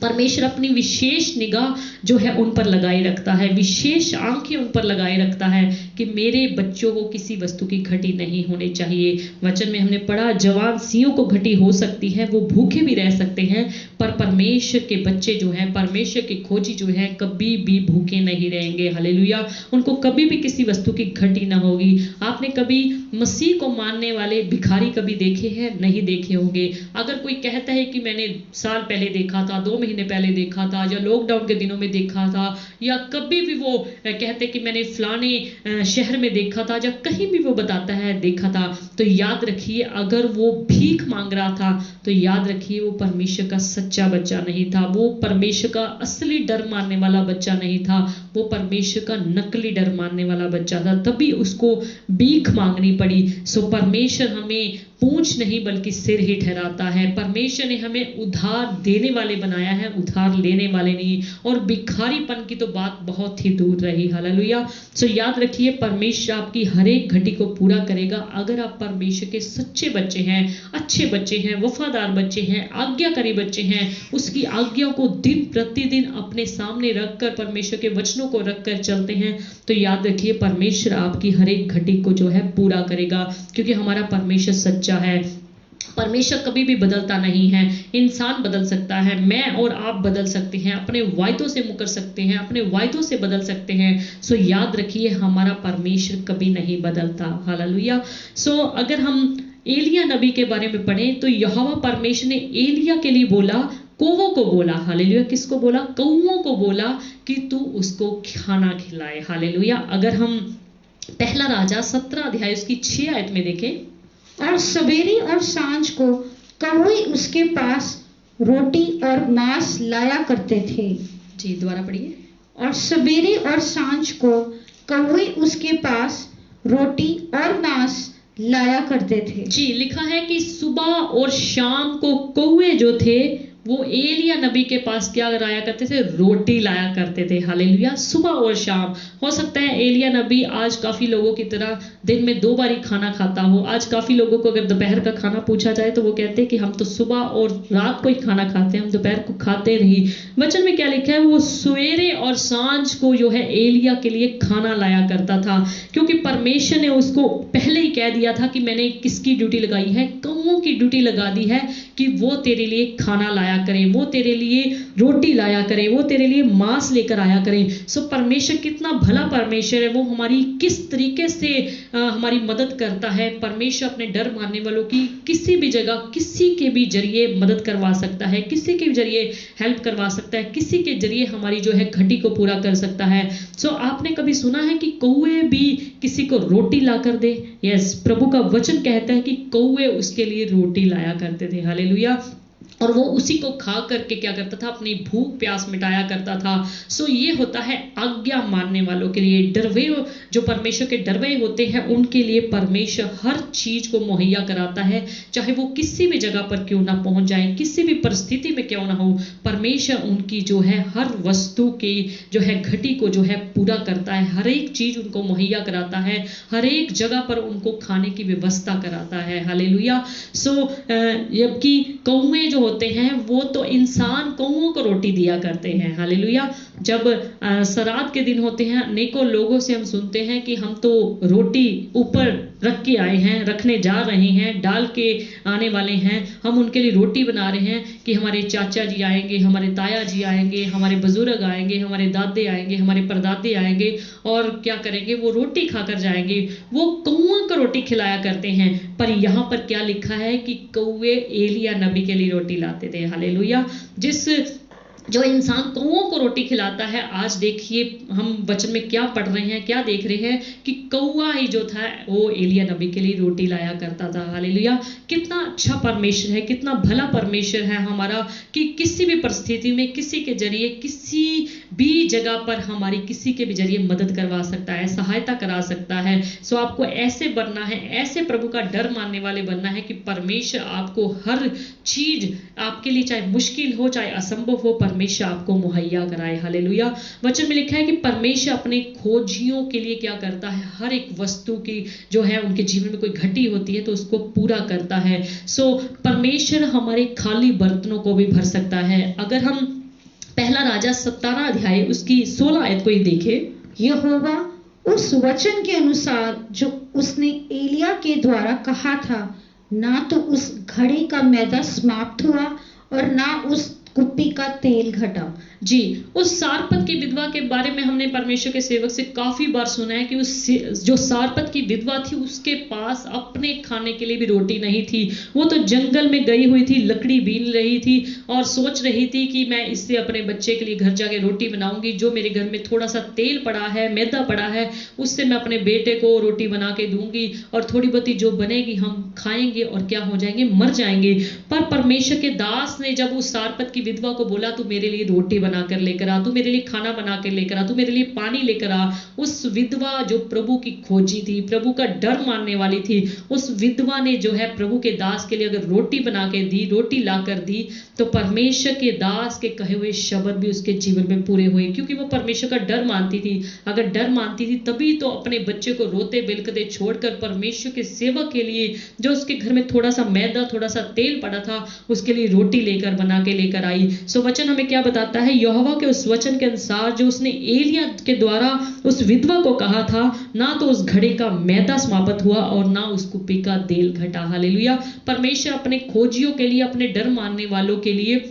परमेश्वर अपनी विशेष निगाह जो है उन पर लगाए रखता है, विशेष आंखें उन पर लगाए रखता है कि मेरे बच्चों को किसी वस्तु की घटी नहीं होनी चाहिए। वचन में हमने पढ़ा, जवान सिंहों को घटी हो सकती है, वो भूखे भी रह सकते हैं, पर परमेश्वर के बच्चे जो हैं, परमेश्वर के खोजी जो हैं, कभी भी भूखे नहीं रहेंगे। हालेलुया। उनको कभी भी किसी वस्तु की घटी ना होगी। आपने कभी मसीह को मानने वाले भिखारी कभी देखे हैं? नहीं देखे होंगे। अगर कोई कहता है कि मैंने साल पहले देखा था, 2 महीने पहले देखा था, या लॉकडाउन के दिनों में देखा था, या कभी भी वो कहते कि मैंने फलाने शहर में देखा था, या कहीं भी वो बताता है देखा था, तो याद रखिए, अगर वो भीख मांग रहा था तो याद रखिए वो परमेश्वर का सच्चा बच्चा नहीं था, वो परमेश्वर का असली डर मानने वाला बच्चा नहीं था, वो परमेश्वर का नकली डर मानने वाला बच्चा था, तभी उसको भीख मांगनी पड़ी। सो परमेश्वर हमें पूंछ नहीं बल्कि सिर ही ठहराता है। परमेश्वर ने हमें उधार देने वाले बनाया है, उधार लेने वाले नहीं। और भिखारीपन की तो बात बहुत ही दूर रही। हालेलुया। सो याद रखिए, परमेश्वर आपकी हर एक घटी को पूरा करेगा अगर आप परमेश्वर के सच्चे बच्चे हैं, अच्छे बच्चे हैं, वफादार बच्चे हैं, आज्ञाकारी बच्चे हैं, उसकी आज्ञा को दिन प्रतिदिन अपने सामने रखकर, परमेश्वर के वचनों को रखकर चलते हैं, तो याद रखिए परमेश्वर आपकी हर एक घटी को जो है पूरा करेगा, क्योंकि हमारा परमेश्वर सच्चा है। परमेश्वर कभी भी बदलता नहीं है। इंसान बदल सकता है, मैं और आप बदल सकते हैं, अपने वायदों से मुकर सकते हैं, अपने वायदों से बदल सकते हैं। सो याद रखिए, हमारा परमेश्वर कभी नहीं बदलता। हालेलुया। सो अगर हम एलिया नबी के बारे में पढ़ें तो यहोवा परमेश्वर ने एलिया के लिए बोला, कौवों को बोला। हालेलुया। किसको बोला? कौवों को बोला कि तू उसको खाना खिलाए। हालेलुया। अगर हम पहला राजा 17 अध्याय उसकी 6 आयत में देखें, और सवेरे और सांझ को कौवे उसके पास रोटी और मांस लाया करते थे। जी, दोबारा पढ़िए। और सवेरे और सांझ को कौवे उसके पास रोटी और मांस लाया करते थे। जी, लिखा है कि सुबह और शाम को कौवे जो थे वो एलिया नबी के पास क्या लाया करते थे? रोटी लाया करते थे। हालेलुया। सुबह और शाम। हो सकता है एलिया नबी आज काफी लोगों की तरह दिन में 2 बारी खाना खाता हो। आज काफी लोगों को अगर दोपहर का खाना पूछा जाए तो वो कहते हैं कि हम तो सुबह और रात को ही खाना खाते हैं, हम दोपहर को खाते नहीं। वचन में क्या लिखा है? वो सवेरे और सांझ को जो है एलिया के लिए खाना लाया करता था, क्योंकि परमेश्वर ने उसको पहले ही कह दिया था कि मैंने किसकी ड्यूटी लगाई है? कौओं की ड्यूटी लगा दी है कि वो तेरे लिए खाना लाया करें, वो तेरे लिए रोटी लाया करें, वो तेरे लिए मांस लेकर आया करें। सो परमेश्वर कितना भला परमेश्वर है, वो हमारी किस तरीके से हमारी मदद करता है। परमेश्वर अपने डर मानने वालों की किसी भी जगह किसी के भी जरिए मदद करवा सकता है, किसी के जरिए हेल्प करवा सकता है, किसी के जरिए हमारी जो है घटी को पूरा कर सकता है। सो आपने कभी सुना है कि कौवे भी किसी को रोटी ला कर दे? यस, प्रभु का वचन कहता है कि कौवे उसके लिए रोटी लाया करते थे। हालेलुया। और वो उसी को खा करके क्या करता था? अपनी भूख प्यास मिटाया करता था। सो ये होता है आज्ञा मानने वालों के लिए। डरवे जो परमेश्वर के डरवे होते हैं उनके लिए परमेश्वर हर चीज को मुहैया कराता है, चाहे वो किसी भी जगह पर क्यों ना पहुंच जाए, किसी भी परिस्थिति में क्यों ना हो। परमेश्वर उनकी जो है हर वस्तु की जो है घटी को जो है पूरा करता है, हर एक चीज उनको मुहैया कराता है, हर एक जगह पर उनको खाने की व्यवस्था कराता है। हालेलुया। सो जबकि कौवे जो होते हैं वो तो इंसान कौओं को रोटी दिया करते हैं। हालेलुया। जब सराद के दिन होते हैं, अनेकों लोगों से हम सुनते हैं कि हम तो रोटी ऊपर रख के आए हैं, रखने जा रहे हैं, डाल के आने वाले हैं, हम उनके लिए रोटी बना रहे हैं कि हमारे चाचा जी आएंगे, हमारे ताया जी आएंगे, हमारे बुजुर्ग आएंगे, हमारे दादे आएंगे, हमारे परदादे आएंगे और क्या करेंगे? वो रोटी खाकर जाएंगे। वो कौओं को रोटी खिलाया करते हैं। पर यहाँ पर क्या लिखा है कि कौवे एलिया नबी के लिए रोटी लाते थे। हालेलुया। जो इंसान कौओं को रोटी खिलाता है, आज देखिए हम वचन में क्या पढ़ रहे हैं, क्या देख रहे हैं कि कौआ ही जो था वो एलिया नबी के लिए रोटी लाया करता था। हालेलुया। कितना अच्छा परमेश्वर है, कितना भला परमेश्वर है हमारा कि किसी भी परिस्थिति में किसी के जरिए किसी भी जगह पर हमारी किसी के भी जरिए मदद करवा सकता है, सहायता करा सकता है। सो आपको ऐसे बनना है, ऐसे प्रभु का डर मानने वाले बनना है कि परमेश्वर आपको हर चीज आपके लिए चाहे मुश्किल हो चाहे असंभव हो, परमेश्वर आपको मुहैया कराए। हालेलुया। वचन में लिखा है कि परमेश्वर अपने खोजियों के लिए क्या करता है? हर एक वस्तु की जो है उनके जीवन में कोई घटी होती है तो उसको पूरा करता है। सो परमेश्वर हमारे खाली बर्तनों को भी भर सकता है। अगर हम पहला राजा 17 अध्याय उसकी 16 आयत को ही देखें। यहोवा उस वचन के अनुसार जो उसने एलिया के द्वारा कहा था, ना तो उस घड़े का मैदा समाप्त हुआ और ना उस कुप्पी का तेल घटा। जी, उस सारपत की विधवा के बारे में हमने परमेश्वर के सेवक से काफी बार सुना है कि उस जो सारपत की विधवा थी उसके पास अपने खाने के लिए भी रोटी नहीं थी। वो तो जंगल में गई हुई थी, लकड़ी बीन रही थी और सोच रही थी कि मैं इससे अपने बच्चे के लिए घर जाके रोटी बनाऊंगी, जो मेरे घर में थोड़ा सा तेल पड़ा है, मैदा पड़ा है, उससे मैं अपने बेटे को रोटी बना के दूंगी और थोड़ी बहुत जो बनेगी हम खाएंगे और क्या हो जाएंगे? मर जाएंगे। पर परमेश्वर के दास ने जब उस सारपत की विधवा को बोला तू मेरे लिए रोटी बनाकर लेकर आ, तू मेरे लिए खाना बना के लेकर आ, तू मेरे लिए पानी लेकर आ, उस विधवा जो प्रभु की खोजी थी, प्रभु का डर मानने वाली थी, उस विधवा ने जो है प्रभु के दास के लिए अगर रोटी बना के दी, रोटी ला कर दी, तो परमेश्वर के दास के कहे हुए शब्द भी उसके जीवन में पूरे हुए, क्योंकि वो परमेश्वर का डर मानती थी। अगर डर मानती थी तभी तो अपने बच्चे को रोते बिलखते छोड़कर परमेश्वर के सेवक के लिए जो उसके घर में थोड़ा सा मैदा, थोड़ा सा तेल पड़ा था, उसके लिए रोटी लेकर बना के लेकर आई। सो वचन हमें क्या बताता है? यहोवा के उस वचन के अनुसार जो उसने एलिया के द्वारा उस विधवा को कहा था, ना तो उस घड़े का मैदा समाप्त हुआ और ना उस कुप्पी का तेल घटा। हालेलुया। परमेश्वर अपने खोजियों के लिए, अपने डर मानने वालों के लिए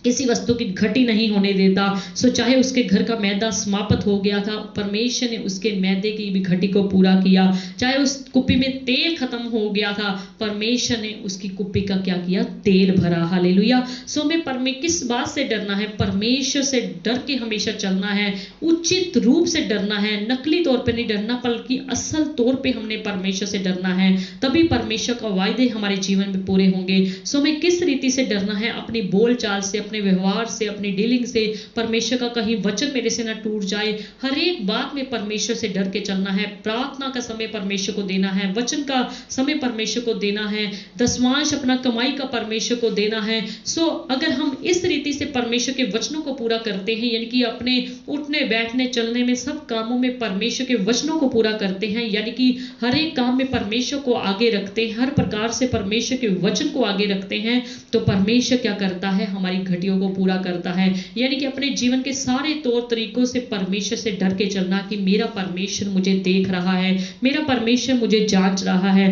किसी वस्तु की घटी नहीं होने देता। सो चाहे उसके घर का मैदा समाप्त हो गया था, परमेश्वर ने उसके मैदे की भी घटी को पूरा किया। चाहे उस कुप्पी में तेल खत्म हो गया था, परमेश्वर ने उसकी कुप्पी का क्या किया? तेल भरा। हालेलुया। सो हमें किस बात से डरना है? परमेश्वर से डर के हमेशा चलना है, उचित रूप से डरना है, नकली तौर पर नहीं डरना, बल्कि असल तौर पे हमने परमेश्वर से डरना है, तभी परमेश्वर का वायदे हमारे जीवन में पूरे होंगे। सो हमें किस रीति से डरना है? अपनी बोल चाल से, अपने व्यवहार से, अपनी डीलिंग से परमेश्वर का कहीं वचन मेरे से ना टूट जाए। हर एक बात में परमेश्वर से डर के चलना है। प्रार्थना का समय परमेश्वर को देना है, वचन का समय परमेश्वर को देना है, दसवांश अपना कमाई का परमेश्वर को देना है। सो अगर हम इस रीति से परमेश्वर के वचनों को पूरा करते हैं, यानी कि अपने उठने बैठने चलने में सब कामों में परमेश्वर के वचनों को पूरा करते हैं, यानी कि हर एक काम में परमेश्वर को आगे रखते हैं, हर प्रकार से परमेश्वर के वचन को आगे रखते हैं, तो परमेश्वर क्या करता है, हमारी घटियों को पूरा करता है। यानी कि अपने जीवन के सारे तौर तरीकों से परमेश्वर से डर के चलना कि मेरा परमेश्वर मुझे देख रहा है, मेरा परमेश्वर मुझे जांच रहा है।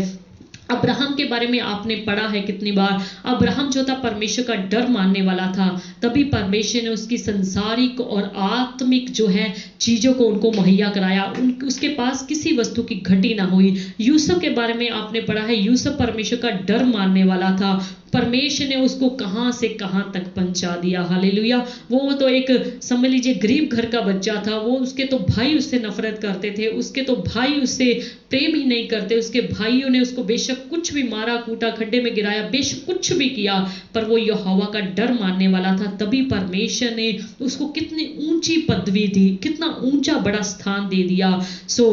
अब्राहम के बारे में आपने पढ़ा है कितनी बार। अब्राहम जो था परमेश्वर का डर मानने वाला था, तभी परमेश्वर ने उसकी संसारिक और आत्मिक जो है चीजों को उनको मुहैया कराया, उसके पास किसी वस्तु की घटी ना हुई। यूसुफ के बारे में आपने पढ़ा है, यूसुफ परमेश्वर का डर मानने वाला था, परमेश्वर ने उसको कहां से कहां तक पहुंचा दिया। हालेलुया। वो तो एक समझ लीजिए गरीब घर का बच्चा था, वो उसके तो भाई उससे नफरत करते थे, उसके तो भाई उससे प्रेम ही नहीं करते, उसके भाइयों ने उसको बेशक कुछ भी मारा कूटा, खड्डे में गिराया, बेशक कुछ भी किया, पर वो यहोवा का डर मानने वाला था। तभी परमेश्वर ने उसको कितनी ऊंची पदवी दी, कितना ऊंचा बड़ा स्थान दे दिया। सो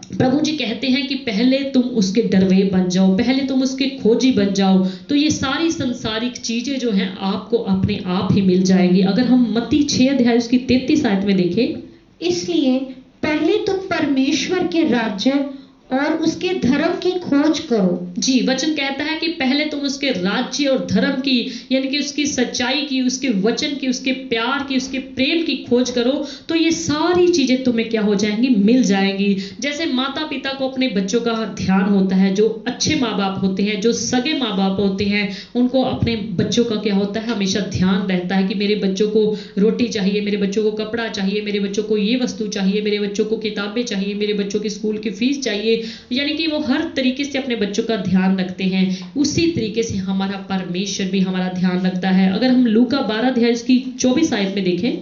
प्रभु जी कहते हैं कि पहले तुम उसके डरवे बन जाओ, पहले तुम उसके खोजी बन जाओ, तो ये सारी संसारिक चीजें जो हैं आपको अपने आप ही मिल जाएंगी। अगर हम मत्ती 6 अध्याय उसकी 33 आयत में देखें, इसलिए पहले तुम परमेश्वर के राज्य और उसके धर्म की खोज करो। जी, वचन कहता है कि पहले तुम उसके राज्य और धर्म की, यानी कि उसकी सच्चाई की, उसके वचन की, उसके प्यार की, उसके प्रेम की खोज करो, तो ये सारी चीजें तुम्हें क्या हो जाएंगी, मिल जाएंगी। जैसे माता पिता को अपने बच्चों का ध्यान होता है, जो अच्छे माँ बाप होते हैं, जो सगे माँ बाप होते हैं, उनको अपने बच्चों का क्या होता है, हमेशा ध्यान रहता है कि मेरे बच्चों को रोटी चाहिए, मेरे बच्चों को कपड़ा चाहिए, मेरे बच्चों को ये वस्तु चाहिए, मेरे बच्चों को किताबें चाहिए, मेरे बच्चों की स्कूल की फीस चाहिए। यानी कि वो हर तरीके से अपने बच्चों का ध्यान रखते हैं। उसी तरीके से हमारा परमेश्वर भी हमारा ध्यान रखता है। अगर हम लूका 12 अध्याय उसकी 24 आयत में देखें,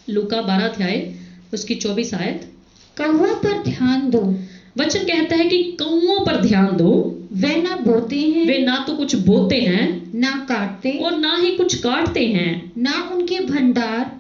लूका 12 अध्याय उसकी 24 आयत, कौवा पर ध्यान दो। वचन कहता है कि कौओं पर ध्यान दो, वे ना बोते हैं, वे ना तो कुछ बोते हैं, ना काटते, और ना ही कुछ काटते हैं, ना उनके भंडार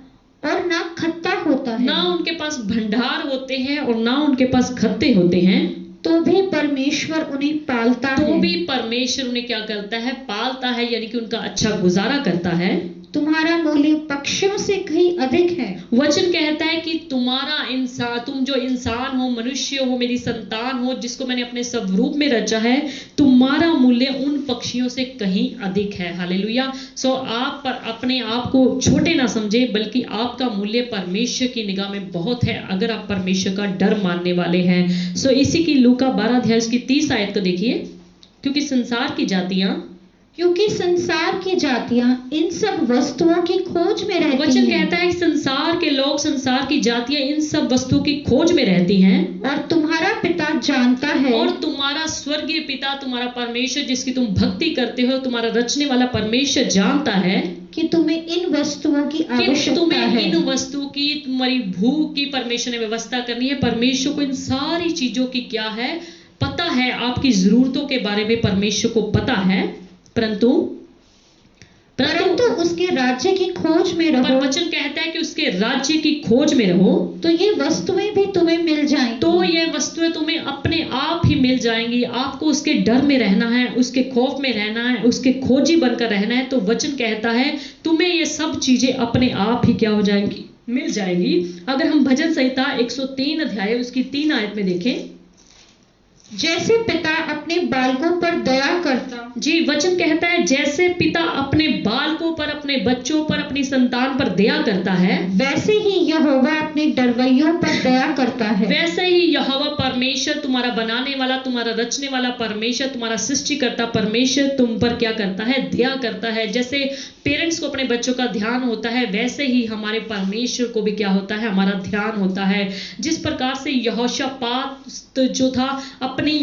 और ना खत्ता होता है, ना उनके पास भंडार होते हैं और ना उनके पास खत्ते होते हैं, तो भी परमेश्वर उन्हें पालता है। तो भी परमेश्वर उन्हें क्या करता है, पालता है, यानी कि उनका अच्छा गुजारा करता है। तुम्हारा मूल्य पक्षियों से कहीं अधिक है। वचन कहता है कि तुम्हारा इंसान, तुम जो इंसान हो, मनुष्य हो, मेरी संतान हो, जिसको मैंने अपने स्वरूप में रचा है, तुम्हारा मूल्य उन पक्षियों से कहीं अधिक है। हालेलुया। सो आप पर अपने आप को छोटे ना समझे, बल्कि आपका मूल्य परमेश्वर की निगाह में बहुत है, अगर आप परमेश्वर का डर मानने वाले हैं। सो इसी की लूका 12 अध्याय की 30 आयत को देखिए, क्योंकि संसार की जातियां इन सब वस्तुओं की खोज में रहती हैं। वचन कहता है कि संसार के लोग, संसार की जातियां इन सब वस्तुओं की खोज में रहती हैं, और तुम्हारा पिता जानता है, और तुम्हारा स्वर्गीय पिता, तुम्हारा परमेश्वर जिसकी तुम भक्ति करते हो, तुम्हारा रचने वाला परमेश्वर जानता है कि तुम्हें इन वस्तुओं की आवश्यकता है। इन वस्तुओं की, तुम्हारी भूख की परमेश्वर ने व्यवस्था करनी है। परमेश्वर को इन सारी चीजों की क्या है, पता है। आपकी जरूरतों के बारे में परमेश्वर को पता है, परंतु उसके राज्य की खोज में रहो। पर वचन कहता है कि उसके राज्य की खोज में रहो, तो ये वस्तुएं भी तुम्हें मिल जाएंगी। तो ये वस्तुएं तुम्हें अपने आप ही मिल जाएंगी। आपको उसके डर में रहना है, उसके खौफ में रहना है, उसके खोजी बनकर रहना है, तो वचन कहता है तुम्हें ये सब चीजें अपने आप ही क्या हो जाएंगी, मिल जाएंगी। अगर हम भजन संहिता 103 अध्याय उसकी 3 आयत में देखें, जैसे पिता अपने बालकों पर दया करता, जी, वचन कहता है जैसे पिता अपने बालकों पर, अपने बच्चों पर, अपनी संतान पर दया करता है, वैसे ही यहोवा अपने डरवैयों पर दया करता है। वैसे ही यहोवा परमेश्वर, तुम्हारा बनाने वाला, तुम्हारा रचने वाला परमेश्वर, तुम्हारा सृष्टिकर्ता परमेश्वर तुम पर क्या करता है, दया करता है। जैसे पेरेंट्स को अपने बच्चों का ध्यान होता है, वैसे ही हमारे परमेश्वर को भी क्या होता है, हमारा ध्यान होता है। जिस प्रकार से यहोशापात जो था अपनी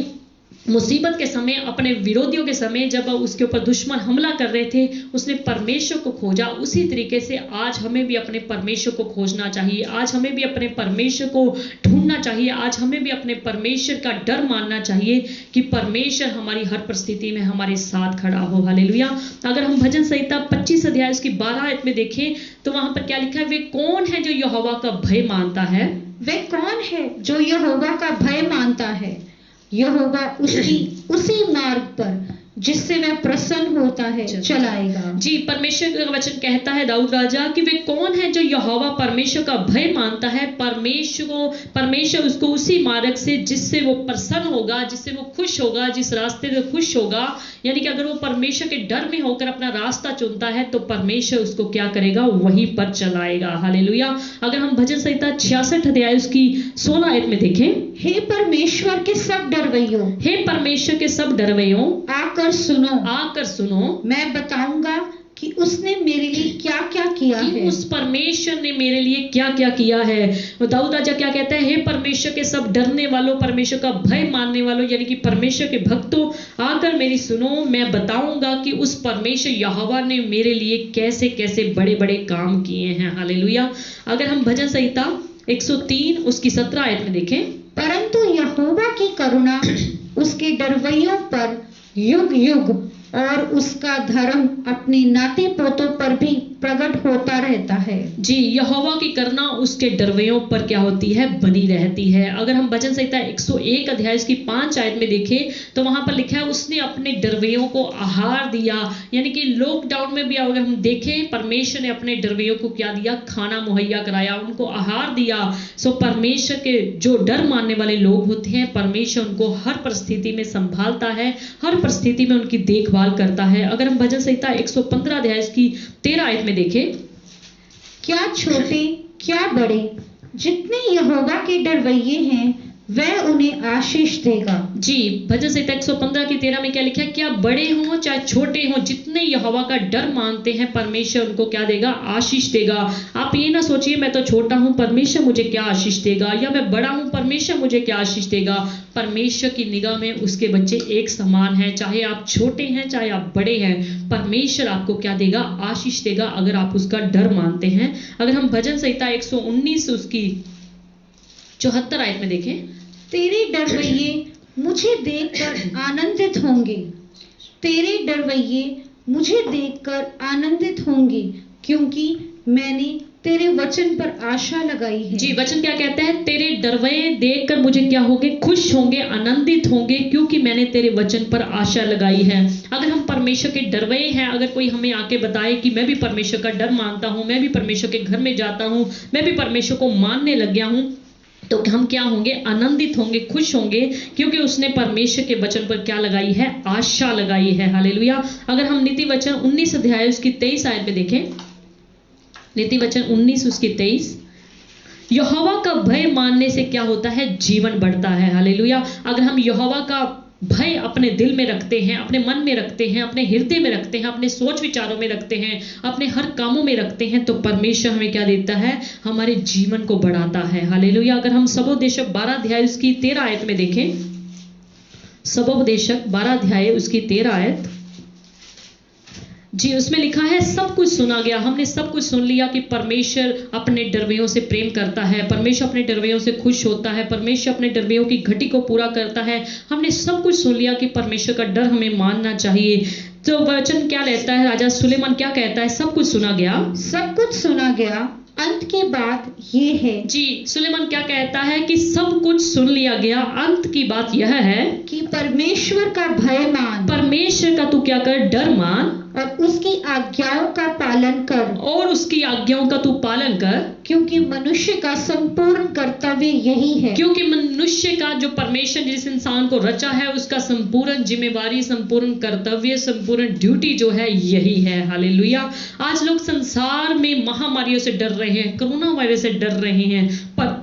मुसीबत के समय, अपने विरोधियों के समय, जब उसके ऊपर दुश्मन हमला कर रहे थे, उसने परमेश्वर को खोजा। उसी तरीके से आज हमें भी अपने परमेश्वर को खोजना चाहिए, आज हमें भी अपने परमेश्वर को ढूंढना चाहिए, आज हमें भी अपने परमेश्वर का डर मानना चाहिए कि परमेश्वर हमारी हर परिस्थिति में हमारे साथ खड़ा हो। हालेलुया। अगर हम भजन संहिता 25 अध्याय उसकी 12 आयत में देखें तो वहां पर क्या लिखा है, वे कौन है जो यहोवा का भय मानता है? वे कौन है जो यहोवा का भय मानता है? यहोवा उसकी उसी मार्ग पर जिससे वह प्रसन्न होता है चलाएगा। जी, परमेश्वर का वचन कहता है दाऊद राजा कि वे कौन है जो यहोवा परमेश्वर का भय मानता है। परमेश्वर उसको उसी मार्ग से जिससे वो प्रसन्न होगा, जिससे वो खुश होगा, जिस रास्ते में खुश होगा, यानी कि अगर वो परमेश्वर के डर में होकर अपना रास्ता चुनता है तो परमेश्वर उसको क्या करेगा, वहीं पर चलाएगा। हालेलुया। अगर हम भजन संहिता 66 अध्याय उसकी 16 आयत में देखें, हे परमेश्वर के सब डरवैयों, हे परमेश्वर के सब डरवैयों, आकर सुनो, मैं बताऊंगा कि उसने मेरे लिए क्या क्या किया है। उस परमेश्वर ने मेरे लिए क्या क्या किया है। दाऊद राजा क्या कहता है, हे परमेश्वर के सब डरने वालों, परमेश्वर का भय मानने वालों, यानी कि परमेश्वर के भक्तों, आकर मेरी सुनो, मैं बताऊंगा कि उस परमेश्वर यहोवा ने मेरे लिए कैसे कैसे बड़े बड़े काम किए हैं। हालेलुया। अगर हम भजन संहिता 103 उसकी 17 आयत में देखें, परंतु यहोवा की करुणा उसके डरवैयों पर युग युग और उसका धर्म अपने नाते पोतों पर भी प्रकट होता रहता है। जी, यहोवा की करुणा उसके डरवैयों पर क्या होती है, बनी रहती है। अगर हम भजन संहिता 101 अध्याय की 5 आयत में देखें तो वहां पर लिखा है, उसने अपने डरवैयों को आहार दिया। यानी कि लॉकडाउन में भी अगर हम देखें, परमेश्वर ने अपने डरवैयों को क्या दिया, खाना मुहैया कराया, उनको आहार दिया। सो परमेश्वर के जो डर मानने वाले लोग होते हैं, परमेश्वर उनको हर परिस्थिति में संभालता है, हर परिस्थिति में उनकी देखभाल करता है। अगर हम भजन संहिता 115 अध्याय की 13 आयत में देखें, क्या छोटे क्या बड़े जितने यहोवा के डरवैये हैं वह उन्हें आशीष देगा। जी, भजन संहिता 115 की 13 में क्या लिखा है, क्या बड़े हों चाहे छोटे हों, जितने यहोवा का डर मानते हैं, परमेश्वर उनको क्या देगा, आशीष देगा। आप ये ना सोचिए मैं तो छोटा हूं, परमेश्वर मुझे क्या आशीष देगा, या मैं बड़ा हूं, परमेश्वर मुझे क्या आशीष देगा। परमेश्वर की निगाह में उसके बच्चे एक समान हैं, चाहे आप छोटे हैं चाहे आप बड़े हैं, परमेश्वर आपको क्या देगा, आशीष देगा, अगर आप उसका डर मानते हैं। अगर हम भजन संहिता 119 उसकी 74 आयत में देखें, तेरे डरवैये मुझे देखकर आनंदित होंगे, तेरे डरवैये मुझे देखकर आनंदित होंगे, क्योंकि मैंने तेरे वचन पर आशा लगाई है। जी, वचन क्या कहता है, तेरे डरवैये देखकर मुझे क्या होंगे, खुश होंगे, आनंदित होंगे, क्योंकि मैंने तेरे वचन पर आशा लगाई है। अगर हम परमेश्वर के डरवैये हैं, अगर कोई हमें आके बताए कि मैं भी परमेश्वर का डर मानता हूं, मैं भी परमेश्वर के घर में जाता हूं, मैं भी परमेश्वर को मानने लग गया हूं, तो हम क्या होंगे, आनंदित होंगे, खुश होंगे, क्योंकि उसने परमेश्वर के वचन पर क्या लगाई है, आशा लगाई है। हालेलुया। अगर हम नीति वचन 19 अध्याय उसकी 23 आयत में देखें, नीति वचन 19 उसकी 23, यहोवा का भय मानने से क्या होता है, जीवन बढ़ता है। हालेलुया। अगर हम यहोवा का भय अपने दिल में रखते हैं, अपने मन में रखते हैं, अपने हृदय में रखते हैं, अपने सोच विचारों में रखते हैं, अपने हर कामों में रखते हैं, तो परमेश्वर हमें क्या देता है, हमारे जीवन को बढ़ाता है। हालेलुया। अगर हम सबोपदेशक 12 अध्याय उसकी 13 आयत में देखें, सबोपदेशक 12 अध्याय उसकी 13 आयत, जी, उसमें लिखा है, सब कुछ सुना गया, हमने सब कुछ सुन लिया कि परमेश्वर अपने डरवैयों से प्रेम करता है, परमेश्वर अपने डरवैयों से खुश होता है, परमेश्वर अपने डरवैयों की घटी को पूरा करता है। हमने सब कुछ सुन लिया कि परमेश्वर का डर हमें मानना चाहिए। तो वचन क्या लेता है, राजा सुलेमान क्या कहता है, सब कुछ सुना गया, सब कुछ सुना गया, अंत की बात ये है। जी, सुलेमान क्या कहता है कि सब कुछ सुन लिया गया, अंत की बात यह है कि परमेश्वर का भय मान, परमेश्वर का तू क्या कर, डर मान, और उसकी आज्ञाओं का पालन कर, और उसकी आज्ञाओं का तू पालन कर, क्योंकि मनुष्य का संपूर्ण कर्तव्य यही है। क्योंकि मनुष्य का, जो परमेश्वर जिस इंसान को रचा है, उसका संपूर्ण जिम्मेवारी, संपूर्ण कर्तव्य, संपूर्ण ड्यूटी जो है यही है। हालेलुया। आज लोग संसार में महामारियों से डर रहे हैं, कोरोना वायरस से डर रहे हैं, पर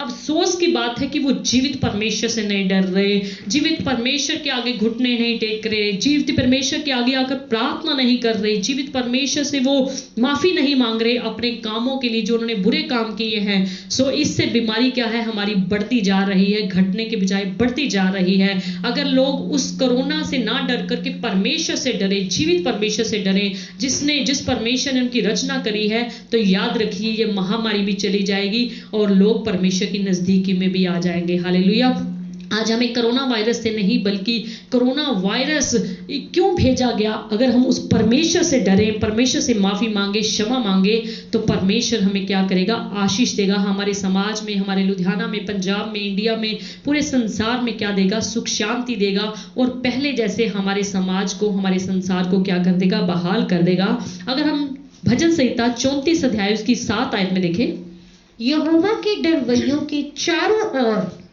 अफसोस की बात है कि वो जीवित परमेश्वर से नहीं डर रहे, जीवित परमेश्वर के आगे घुटने नहीं टेक रहे, जीवित परमेश्वर के आगे आकर प्रार्थना नहीं कर रहे, जीवित परमेश्वर से वो माफी नहीं मांग रहे अपने कामों के लिए जो उन्होंने बुरे काम किए हैं। सो इससे बीमारी क्या है, हमारी बढ़ती जा रही है, घटने के बजाय बढ़ती जा रही है। अगर लोग उस कोरोना से ना डर करके परमेश्वर से डरे, जीवित परमेश्वर से डरे, जिस परमेश्वर ने उनकी रचना करी है, तो याद रखिए ये महामारी भी चली जाएगी और लोग परमेश्वर की नजदीकी में भी आ जाएंगे। हालेलुया। आज हमें कोरोना वायरस से नहीं बल्कि कोरोना वायरस क्यों भेजा गया, अगर हम उस परमेश्वर से डरें, परमेश्वर से माफी मांगे, क्षमा मांगे, तो परमेश्वर हमें क्या करेगा, आशीष देगा। हमारे समाज में, हमारे लुधियाना में, पंजाब में, इंडिया में, पूरे संसार में क्या देगा, सुख शांति देगा और पहले जैसे हमारे समाज को, हमारे संसार को क्या कर देगा, बहाल कर देगा। अगर हम भजन संहिता 34 अध्याय उसकी 7 आयत में देखें, यहोवा के डरवैयों के चारों ओर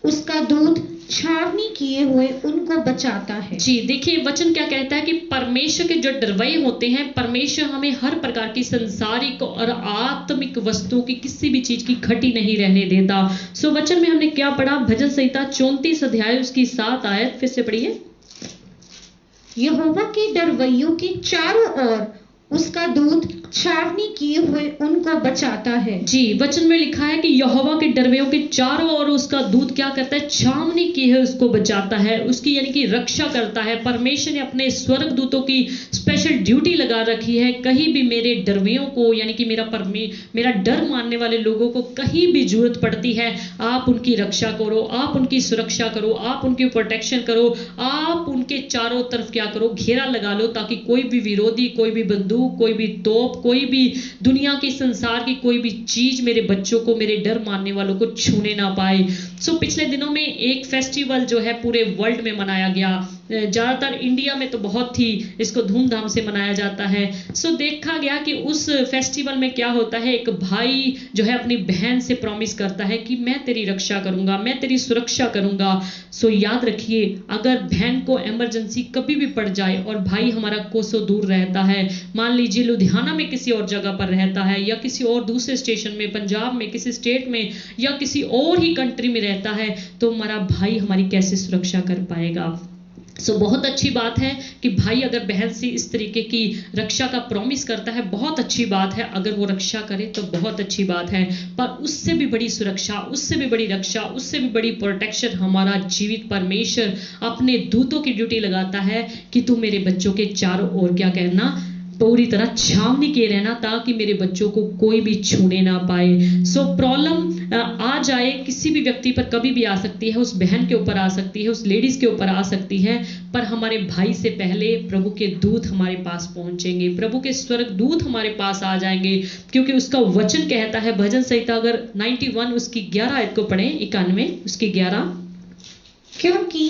उसका दूत छावनी किए हुए उनको बचाता है। जी देखिए वचन क्या कहता है कि परमेश्वर के जो डरवैये होते हैं, परमेश्वर हमें हर प्रकार की संसारिक और आत्मिक वस्तुओं की किसी भी चीज की घटी नहीं रहने देता। सो वचन में हमने क्या पढ़ा, भजन संहिता 34 अध्याय उसकी 7 आयत, फिर से पढ़िए। यहोवा के डरवैयों के चारों ओर उसका दूत छावनी किए हुए उनको बचाता है। जी वचन में लिखा है कि यहोवा के डरवैयों के चारों ओर उसका दूत क्या करता है, छावनी की है, उसको बचाता है, उसकी यानी कि रक्षा करता है। परमेश्वर ने अपने स्वर्ग दूतों की स्पेशल ड्यूटी लगा रखी है। कहीं भी मेरे डरवैयों को यानी कि मेरा डर मानने वाले लोगों को कहीं भी जरूरत पड़ती है, आप उनकी रक्षा करो, आप उनकी सुरक्षा करो, आप उनकी प्रोटेक्शन करो, आप उनके चारों तरफ क्या करो, घेरा लगा लो, ताकि कोई भी विरोधी, कोई भी बंदूक, कोई भी तोप, कोई भी दुनिया की, संसार की कोई भी चीज मेरे बच्चों को, मेरे डर मानने वालों को छूने ना पाए। सो पिछले दिनों में एक फेस्टिवल जो है पूरे वर्ल्ड में मनाया गया, ज्यादातर इंडिया में तो बहुत ही इसको धूमधाम से मनाया जाता है। सो देखा गया कि उस फेस्टिवल में क्या होता है, एक भाई जो है अपनी बहन से प्रॉमिस करता है कि मैं तेरी रक्षा करूंगा, मैं तेरी सुरक्षा करूंगा। सो याद रखिए, अगर बहन को इमरजेंसी कभी भी पड़ जाए और भाई हमारा कोसों दूर रहता है, मान लीजिए लुधियाना में किसी और जगह पर रहता है या किसी और दूसरे स्टेशन में, पंजाब में किसी स्टेट में या किसी और ही कंट्री में रहता है, तो हमारा भाई हमारी कैसे सुरक्षा कर पाएगा। सो बहुत अच्छी बात है कि भाई अगर बहन से इस तरीके की रक्षा का प्रॉमिस करता है, बहुत अच्छी बात है। अगर वो रक्षा करे तो बहुत अच्छी बात है, पर उससे भी बड़ी सुरक्षा, उससे भी बड़ी रक्षा, उससे भी बड़ी प्रोटेक्शन हमारा जीवित परमेश्वर अपने दूतों की ड्यूटी लगाता है कि तू मेरे बच्चों के चारों ओर क्या कहना, पूरी तरह छावनी किए रहना, ताकि मेरे बच्चों को कोई भी छूने ना पाए। सो प्रॉब्लम आ जाए किसी भी व्यक्ति पर, कभी भी आ सकती है, उस बहन के ऊपर आ सकती है, उस लेडीज के ऊपर आ सकती है, पर हमारे भाई से पहले प्रभु के दूत हमारे पास पहुंचेंगे, प्रभु के स्वर्ग दूत हमारे पास आ जाएंगे, क्योंकि उसका वचन कहता है, भजन संहिता अगर 91 उसकी 11 आयत को पढ़ें, 91 उसकी 11, क्योंकि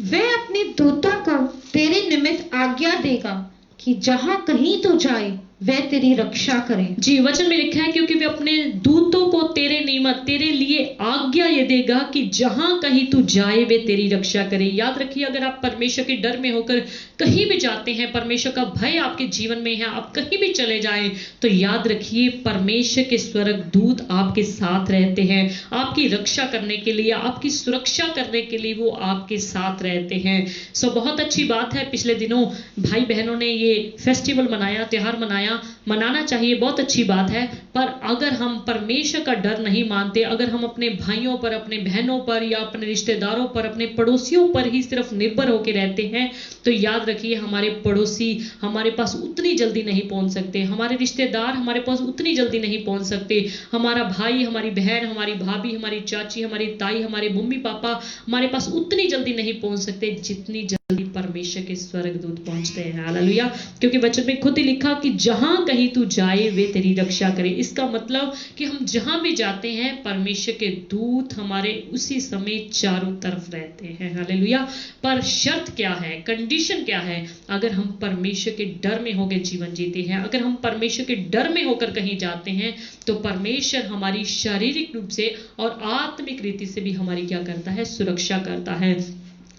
वह अपने दूतों को तेरे निमित्त आज्ञा देगा कि जहां कहीं तो जाए वह तेरी रक्षा करें। जी वचन में लिखा है, क्योंकि वे अपने दूतों को तेरे निमित्त, तेरे लिए आज्ञा ये देगा कि जहां कहीं तू जाए वे तेरी रक्षा करें। याद रखिए, अगर आप परमेश्वर के डर में होकर कहीं भी जाते हैं, परमेश्वर का भय आपके जीवन में है, आप कहीं भी चले जाएं, तो याद रखिए परमेश्वर के स्वर्ग दूत आपके साथ रहते हैं, आपकी रक्षा करने के लिए, आपकी सुरक्षा करने के लिए वो आपके साथ रहते हैं। सो बहुत अच्छी बात है, पिछले दिनों भाई बहनों ने ये फेस्टिवल मनाया, त्योहार मनाना चाहिए, बहुत अच्छी बात है। पर अगर हम परमेश्वर का डर नहीं मानते, अगर हम अपने भाइयों पर, अपने बहनों पर या अपने रिश्तेदारों पर, अपने पड़ोसियों पर ही सिर्फ निर्भर होकर रहते हैं, तो याद रखिए हमारे पड़ोसी हमारे पास उतनी जल्दी नहीं पहुंच सकते, हमारे रिश्तेदार हमारे पास उतनी जल्दी नहीं पहुंच सकते, हमारा भाई, हमारी बहन, हमारी भाभी, हमारी चाची, हमारी ताई, हमारे मम्मी पापा हमारे पास उतनी जल्दी नहीं पहुंच सकते जितनी जल्दी परमेश्वर के स्वर्गदूत पहुंचते हैं। हालेलुया। क्योंकि वचन में खुद ही लिखा कि जहां कहीं तू जाए वे तेरी रक्षा करे। इसका मतलब कि हम जहां भी जाते हैं परमेश्वर के दूत हमारे उसी समय चारों तरफ रहते हैं। हालेलुया। पर शर्त क्या है, कंडीशन क्या है, अगर हम परमेश्वर के डर में होकर जीवन जीते हैं, अगर हम परमेश्वर के डर में होकर कहीं जाते हैं, तो परमेश्वर हमारी शारीरिक रूप से और आत्मिक रीति से भी हमारी क्या करता है, सुरक्षा करता है।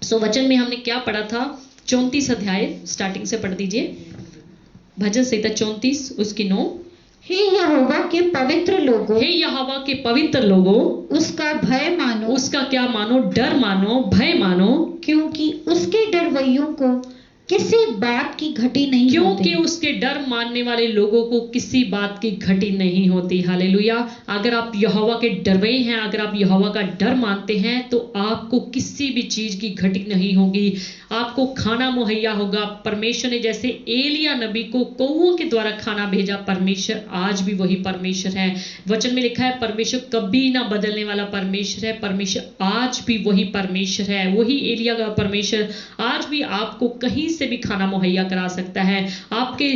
सो वचन में हमने क्या पढ़ा था, 34 अध्याय स्टार्टिंग से पढ़ दीजिए, भजन संहिता 34 उसकी 9, हे यहोवा के पवित्र लोगों, हे यहोवा के पवित्र लोगों, उसका भय मानो, उसका क्या मानो? डर मानो, भय मानो, क्योंकि उसके डरवैयों को किसी बात की घटी नहीं क्योंकि होती। उसके डर मानने वाले लोगों को किसी बात की घटी नहीं होती। हालेलुया। अगर आप यहोवा के डरवे हैं, अगर आप यहोवा का डर मानते हैं, तो आपको किसी भी चीज की घटी नहीं होगी। आपको खाना मुहैया होगा। परमेश्वर ने जैसे एलिया नबी को कौओं के द्वारा खाना भेजा, परमेश्वर आज भी वही परमेश्वर है। वचन में लिखा है परमेश्वर कभी ना बदलने वाला परमेश्वर है। परमेश्वर आज भी वही परमेश्वर है। वही एलिया का परमेश्वर आज भी आपको कहीं से भी खाना मुहैया करा सकता है, आपके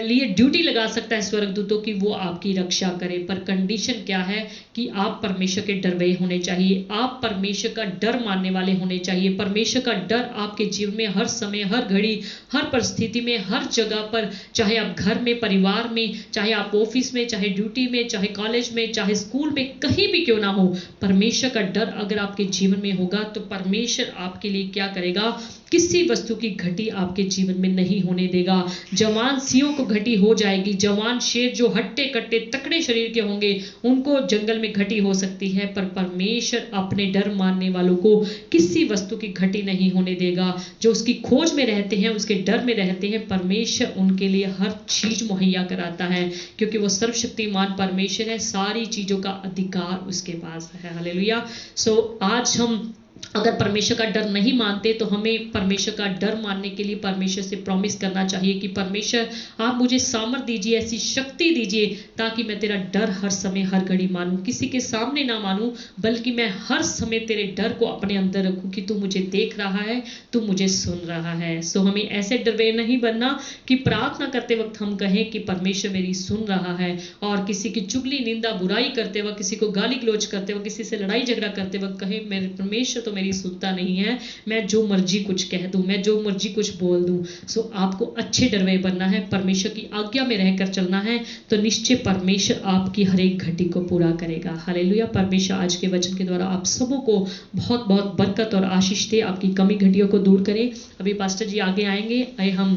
लिए ड्यूटी लगा सकता है स्वर्गदूतों की, वो आपकी रक्षा करे। पर कंडीशन क्या है कि आप परमेश्वर के डरवे होने चाहिए, आप परमेश्वर का डर मानने वाले होने चाहिए। परमेश्वर का डर आपके जीवन में हर समय, हर घड़ी, हर परिस्थिति में, हर जगह पर, चाहे आप घर में, परिवार में, चाहे आप ऑफिस में, चाहे ड्यूटी में, चाहे कॉलेज में, चाहे स्कूल में, कहीं भी क्यों ना हो, परमेश्वर का डर अगर आपके जीवन में होगा तो परमेश्वर आपके लिए क्या करेगा? किसी वस्तु की घटी आपके जीवन में नहीं होने देगा। जवान सिंहों को घटी हो जाएगी। जवान शेर जो हट्टे कट्टे तकड़े शरीर के होंगे, उनको जंगल में घटी हो सकती है, पर परमेश्वर अपने डर मानने वालों को किसी वस्तु की घटी नहीं होने देगा। जो उसकी खोज में रहते हैं, उसके डर में रहते हैं, परमेश्वर उनके लिए हर चीज मुहैया कराता है, क्योंकि वो सर्वशक्तिमान परमेश्वर है। सारी चीजों का अधिकार उसके पास है। हालेलुया। सो आज हम अगर परमेश्वर का डर नहीं मानते तो हमें परमेश्वर का डर मानने के लिए परमेश्वर से प्रॉमिस करना चाहिए कि परमेश्वर आप मुझे सामर्थ दीजिए, ऐसी शक्ति दीजिए ताकि मैं तेरा डर हर समय, हर घड़ी मानूं। किसी के सामने ना मानूं, बल्कि मैं हर समय तेरे डर को अपने अंदर रखूं कि तू मुझे देख रहा है, तू मुझे सुन रहा है। सो हमें ऐसे डरवे नहीं बनना कि प्रार्थना करते वक्त हम कहें कि परमेश्वर मेरी सुन रहा है, और किसी की चुगली, निंदा, बुराई करते वक्त, किसी को गाली गलौज करते वक्त, किसी से लड़ाई झगड़ा करते वक्त कहे मेरे परमेश्वर तो मेरी सुनता नहीं है, मैं जो मर्जी कुछ कह दूं, मैं जो मर्जी कुछ बोल दूं। सो आपको अच्छे डरवे बनना है, परमेश्वर की आज्ञा में रहकर चलना है, तो निश्चय परमेश्वर आपकी हर एक घटी को पूरा करेगा। हालेलुया। परमेश्वर आज के वचन के द्वारा आप सबों को बहुत बहुत बरकत और आशीष दे, आपकी कमी घटियों को दूर करे। अभी पास्टर जी आगे आएंगे। हम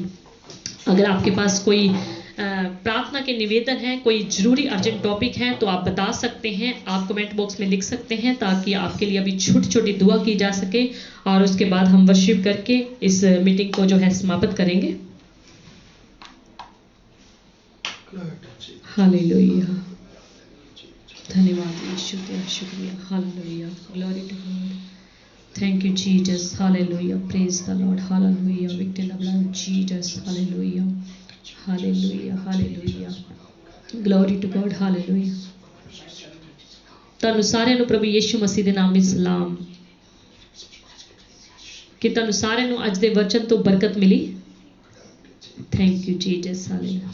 अगर आपके पास कोई प्रार्थना के निवेदन है, कोई जरूरी अर्जेंट टॉपिक है, तो आप बता सकते हैं, आप कमेंट बॉक्स में लिख सकते हैं, ताकि आपके लिए अभी छोटी छोटी दुआ की जा सके, और उसके बाद हम वर्शिप करके इस मीटिंग को जो है समाप्त करेंगे। हालेलुया। धन्यवाद यीशु, तेरा शुक्रिया। Hallelujah. Glory to God. Thank you Jesus. Hallelujah. Praise the Lord. Hallelujah. Victim of Lord Jesus. Hallelujah. Hallelujah. Hallelujah. Glory to God. Hallelujah. ਤੁਹਾਨੂੰ ਸਾਰਿਆਂ ਨੂੰ ਪ੍ਰਭੂ ਯੀਸ਼ੂ ਮਸੀਹ ਦੇ ਨਾਮ ਵਿੱਚ ਸਲਾਮ, ਕਿ ਤੁਹਾਨੂੰ ਸਾਰਿਆਂ ਨੂੰ ਅੱਜ ਦੇ ਵਚਨ ਤੋਂ ਬਰਕਤ ਮਿਲੀ। Thank you Jesus. ਹਾਲੇਲੂਇਆ।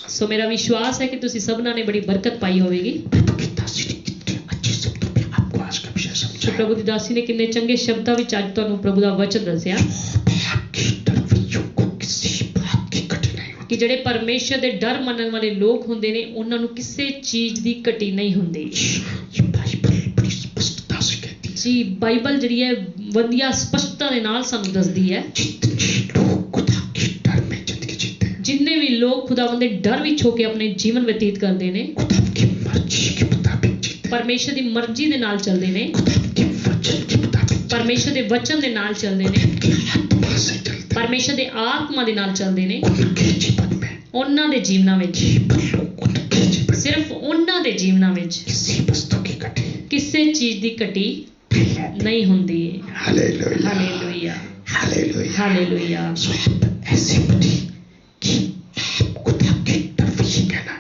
ਸੋ ਮੇਰਾ ਵਿਸ਼ਵਾਸ ਹੈ ਕਿ ਤੁਸੀਂ ਸਭਨਾਂ ਨੇ ਬੜੀ ਬਰਕਤ ਪਾਈ ਹੋਵੇਗੀ। ਪ੍ਰਭੂ ਦੀ ਦਾਸੀ ਨੇ ਕਿੰਨੇ ਚੰਗੇ ਸ਼ਬਦਾਂ ਵਿੱਚ ਅੱਜ ਤੁਹਾਨੂੰ ਪ੍ਰਭੂ ਦਾ ਵਚਨ ਦੱਸਿਆ ਕਿ ਜਿਹੜੇ ਪਰਮੇਸ਼ਰ ਦੇ ਡਰ ਮੰਨਣ ਵਾਲੇ ਲੋਕ ਹੁੰਦੇ ਨੇ, ਉਹਨਾਂ ਨੂੰ ਕਿਸੇ ਚੀਜ਼ ਦੀ ਘਟੀ ਨਹੀਂ ਹੁੰਦੀ। ਜੀ ਬਾਈਬਲ ਜਿਹੜੀ ਹੈ ਵਧੀਆ ਸਪਸ਼ਟਤਾ ਦੇ ਨਾਲ ਸਾਨੂੰ ਦੱਸਦੀ ਹੈ, ਜਿੰਨੇ ਵੀ ਲੋਕ ਖੁਦਾਵੰਦ ਦੇ ਡਰ ਵਿੱਚ ਹੋ ਕੇ ਆਪਣੇ ਜੀਵਨ ਬਤੀਤ ਕਰਦੇ ਨੇ, ਪਰਮੇਸ਼ਰ ਦੀ ਮਰਜ਼ੀ ਦੇ ਨਾਲ ਚੱਲਦੇ ਨੇ, ਪਰਮੇਸ਼ਰ ਦੇ ਵਚਨ ਦੇ ਨਾਲ ਚੱਲਦੇ ਨੇ, ਪਰਮੇਸ਼ਰ ਦੇ ਆਤਮਾ ਦੇ ਨਾਲ ਚੱਲਦੇ ਨੇ, ਉਹਨਾਂ ਦੇ ਜੀਵਨਾਂ ਵਿੱਚ, ਸਿਰਫ ਉਹਨਾਂ ਦੇ ਜੀਵਨਾਂ ਵਿੱਚ ਕਿਸੇ ਚੀਜ਼ ਦੀ ਘਟੀ ਨਹੀਂ ਹੁੰਦੀ। ਹਾਲੇਲੂਇਆ। ਹਾਲੇਲੂਇਆ। ਹਾਲੇਲੂਇਆ।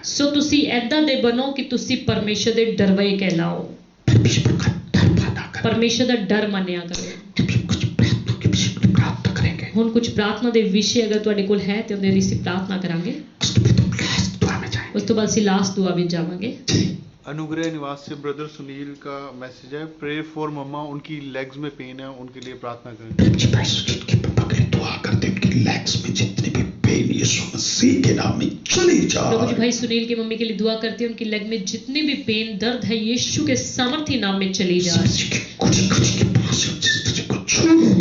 ਸੋ ਤੁਸੀਂ ਏਦਾਂ ਦੇ ਬਣੋ ਕਿ ਤੁਸੀਂ ਪਰਮੇਸ਼ਰ ਦੇ ਡਰਵੇ ਕਹਿਲਾਓ, ਪਰਮੇਸ਼ਰ ਦਾ ਡਰ ਮੰਨਿਆ ਕਰੋ। ਹੁਣ ਕੁਝ ਪ੍ਰਾर्थना ਦੇ ਵਿਸ਼ੇ ਅਗਰ ਤੁਹਾਡੇ ਕੋਲ ਹੈ ਤੇ ਉਹਦੇ ਲਈ ਅਸੀਂ ਪ੍ਰਾर्थना ਕਰਾਂਗੇ, ਉਸ ਤੋਂ ਬਾਅਦ ਅਸੀਂ ਲਾਸਟ ਦੁਆ ਵਿੱਚ ਜਾਵਾਂਗੇ। अनुग्रह निवास से ब्रदर सुनील का मैसेज है, प्रे फॉर मम्मा, उनकी लेग्स में पेन है, उनके लिए प्रार्थना करें। दुआ करते उनकी लेग्स में जितने भी पेन यीशु मसीह के नाम में चली जाए। प्रभु जी भाई सुनील की मम्मी के लिए दुआ करते हैं, उनकी लेग में जितने भी पेन, दर्द है, यीशु के सामर्थ्य नाम में चली जाए।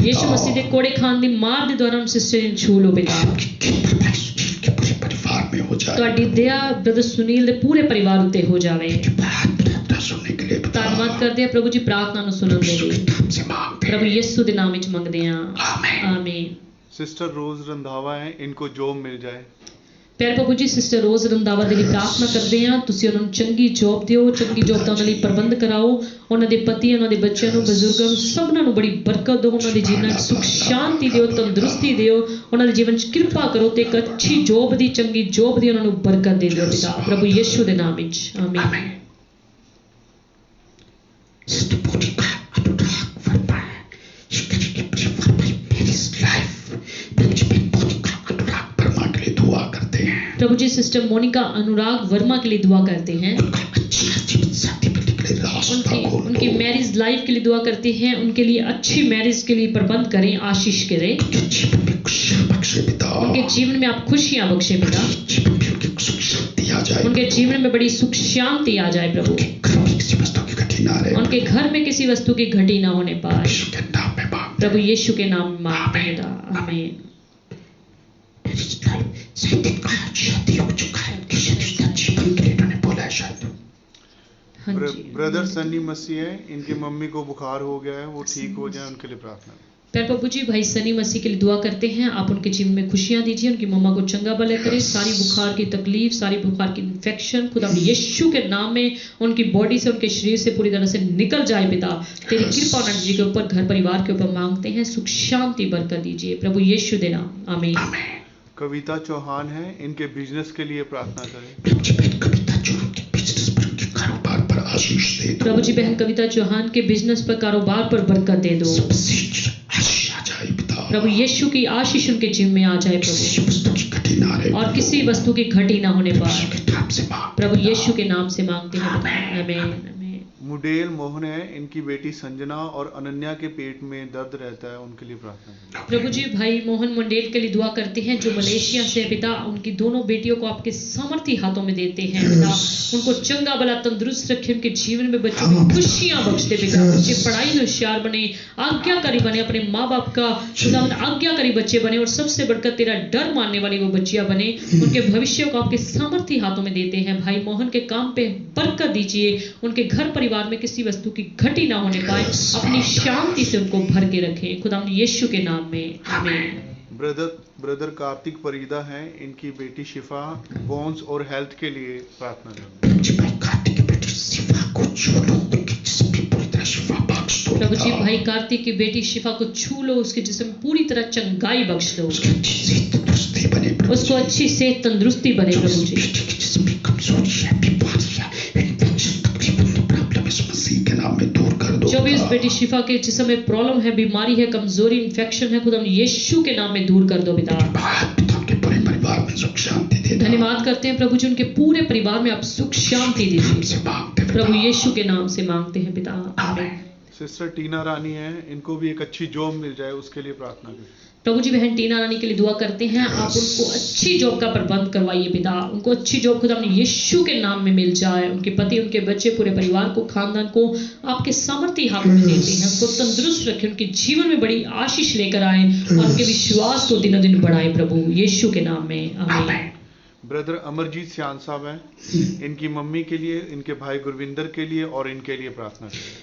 यीशु मसीह के कोड़े खान दी मार दे द्वारा उनसे छू लो पिता। परिवार में हो जाए। ਤੁਹਾਡੀ ਦਇਆ ਬ੍ਰਦਰ ਸੁਨੀਲ ਦੇ ਪੂਰੇ ਪਰਿਵਾਰ ਉੱਤੇ ਹੋ ਜਾਵੇ। बात प्रार्थना सुनने के लिए पिता ਧੰਨਵਾਦ ਕਰਦੇ ਹਾਂ ਪ੍ਰਭੂ ਜੀ ਪ੍ਰਾਰਥਨਾ ਨੂੰ ਸੁਣਨ ਦੇ यीशु ਲਈ। के नाम से मांगते ਪ੍ਰਭु हैं। ਯਿਸੂ ਦੇ ਨਾਮ ਵਿੱਚ ਮੰਗਦੇ ਹਾਂ, आमीन। ਆਮੀਨ। सिस्टर रोज रंधावा है, इनको जॉब मिल जाए। ਪਿਆਰੇ ਪ੍ਰਭੂ ਜੀ ਸਿਸਟਰ ਰੋਜ਼ ਰੰਧਾਵਾ ਦੇ ਲਈ ਪ੍ਰਾਰਥਨਾ ਕਰਦੇ ਹਾਂ, ਤੁਸੀਂ ਉਹਨਾਂ ਨੂੰ ਚੰਗੀ ਜੌਬ ਦਿਓ, ਚੰਗੀ ਜੌਬ ਦਾ ਉਹਨਾਂ ਲਈ ਪ੍ਰਬੰਧ ਕਰਾਓ। ਉਹਨਾਂ ਦੇ ਪਤੀ, ਉਹਨਾਂ ਦੇ ਬੱਚਿਆਂ ਨੂੰ, ਬਜ਼ੁਰਗਾਂ ਨੂੰ, ਸਭਨਾਂ ਨੂੰ ਬੜੀ ਬਰਕਤ ਦਿਓ। ਉਹਨਾਂ ਦੇ ਜੀਵਨ ਵਿੱਚ ਸੁਖ ਸ਼ਾਂਤੀ ਦਿਓ, ਤੰਦਰੁਸਤੀ ਦਿਓ। ਉਹਨਾਂ ਦੇ ਜੀਵਨ 'ਚ ਕਿਰਪਾ ਕਰੋ ਤੇ ਇੱਕ ਅੱਛੀ ਜੌਬ ਦੀ, ਚੰਗੀ ਜੌਬ ਦੀ ਉਹਨਾਂ ਨੂੰ ਬਰਕਤ ਦੇ ਦਿਓ ਪਿਤਾ, ਪ੍ਰਭੂ ਯਿਸੂ ਦੇ ਨਾਮ ਵਿੱਚ, ਆਮੀਨ। सिस्टर पूरी का अनुराग वर्मा है। शिक्षा के परिवार में मेरी लाइफ मुझे पूरी का अनुराग वर्मा के लिए दुआ करते हैं। प्रभु जी सिस्टर मोनिका अनुराग वर्मा के लिए दुआ करते हैं। उनका अच्छी जीवन साथी मिलने के लिए रास्ता खोलो। उनकी मैरिज लाइफ के लिए दुआ करते हैं। उनके लिए अच्छी मैरिज के लिए प्रबंध करें, आशीष करें। उनके जीवन में खुशियां बख्शे पिता। उनके जीवन में आप खुशियां बख्शे पिता। जीवन में उनके सुख शांति आ जाए। उनके जीवन में बड़ी सुख शांति आ जाए प्रभु। घर में किसी वस्तु की घटी ना रहे। उनके घर में किसी वस्तु की घटी ना होने पाए, यीशु के नाम में मांगते प्रभु यीशु के नाम में मांगते हैं पिता, आमीन। हैं। मेरी लाइफ सैतान का शादी हो चुका है। किसी ने जीवन के लिए इन्होंने बोला है शायद। हाँ जी। ब्रदर सन्नी मसीह है, इनकी मम्मी को बुखार हो गया है, वो ठीक हो जाए, उनके लिए प्रार्थना। प्यारे प्रभु जी भाई सनी मसीह के लिए दुआ करते हैं, आप उनके जीवन में खुशियां दीजिए, उनकी मम्मा को चंगा भला करें। सारी बुखार की तकलीफ, सारी बुखार की इन्फेक्शन खुदा यीशु के नाम में उनकी बॉडी से, उनके शरीर से पूरी तरह से निकल जाए पिता। तेरी कृपा अनंत जी के ऊपर, घर परिवार के ऊपर मांगते हैं, सुख शांति बरकत दीजिए प्रभु यीशु के नाम, आमीन। कविता चौहान है, इनके बिजनेस के लिए प्रार्थना करें। कविता जो उनके बिजनेस पर, उनके कारोबार पर आशीष दे दो। प्रभु जी बहन कविता चौहान के बिजनेस पर, कारोबार पर बरकत दे दो। आशीष आ जाए पिता। प्रभु यीशु की आशीष उनके जीवन में आ जाए किसी प्रभु, वस्तु की घटी ना रहे। और किसी वस्तु की घटी ना होने पाए, यीशु के नाम से मांगते प्रभु हैं। यीशु के नाम से मांगते हैं पिता, आमीन, आमीन। मुडेल मोहन है, इनकी बेटी संजना और अनन्या के पेट में दर्द रहता है, उनके लिए प्रार्थना करें। प्रभु जी भाई मोहन मंडेल के लिए दुआ करते हैं, जो मलेशिया से है पिता। उनकी दोनों बेटियों को आपके सामर्थी हाथों में देते हैं पिता। उनको चंगा भला तंदुरुस्त रखे, उनके जीवन में बच्चों को खुशियां बख्शते पिता। बच्चे पढ़ाई में होशियार बने, आज्ञाकारी बने, अपने माँ बाप का खुदा आज्ञाकारी बच्चे बने, और सबसे बढ़कर तेरा डर मानने वाली वो बच्चियां बने। उनके भविष्य को आपके सामर्थी हाथों में देते हैं। भाई मोहन के काम पे बरकत दीजिए, उनके घर परिवार में किसी वस्तु की घटी ना होने पाए, अपनी शांति से उनको भर के रखें खुदा यीशु के नाम में, आमीन। ब्रदर कार्तिक परिदा है, इनकी बेटी शिफा बोन्स और हेल्थ के लिए प्रार्थना करें। कार्तिक की बेटी शिफा को छू लो, उनके जिस्म में पूरी तरह शिफा बख्श दो। प्रभु जी भाई कार्तिक की बेटी शिफा को छू लो, उसके जिस्म में पूरी तरह चंगाई बख्श दो, उसकी अच्छी सेहत तंदुरुस्ती बने प्रभु। उसको अच्छी सेहत तंदुरुस्ती बने प्रभु जी। बेटी के जिस्म में कमजोरी है, बीमारी है, इन्फेक्शन, तकलीफ, प्रॉब्लम इस मसीह के नाम में दूर कर दो। जो भी उस बेटी शिफा के जिस्म में प्रॉब्लम है, बीमारी है, कमजोरी, इन्फेक्शन है, खुदा यीशु के नाम में दूर कर दो पिता। पिता उनके पूरे परिवार में सुख शांति दे। धन्यवाद करते हैं प्रभु जी, उनके पूरे परिवार में आप सुख शांति दीजिए, प्रभु यीशु के नाम से मांगते हैं पिता, आमीन। सिस्टर टीना रानी है, इनको भी एक अच्छी जॉब मिल जाए, उसके लिए प्रार्थना करें। प्रभु जी बहन टीना रानी के लिए दुआ करते हैं, आप उनको अच्छी जॉब का प्रबंध करवाइए पिता। उनको अच्छी जॉब खुदा अपने यीशु के नाम में मिल जाए। उनके पति, उनके बच्चे, पूरे परिवार को, खानदान को आपके सामर्थी हाथों में देते हैं। उनको तंदुरुस्त रखें, उनके जीवन में बड़ी आशीष लेकर आए, और उनके विश्वास को दिनों दिन बढ़ाए प्रभु यीशु के नाम में, आमीन। ब्रदर अमरजीत सियान साहब हैं, इनकी मम्मी के लिए, इनके भाई गुरविंदर के लिए और इनके लिए प्रार्थना करें।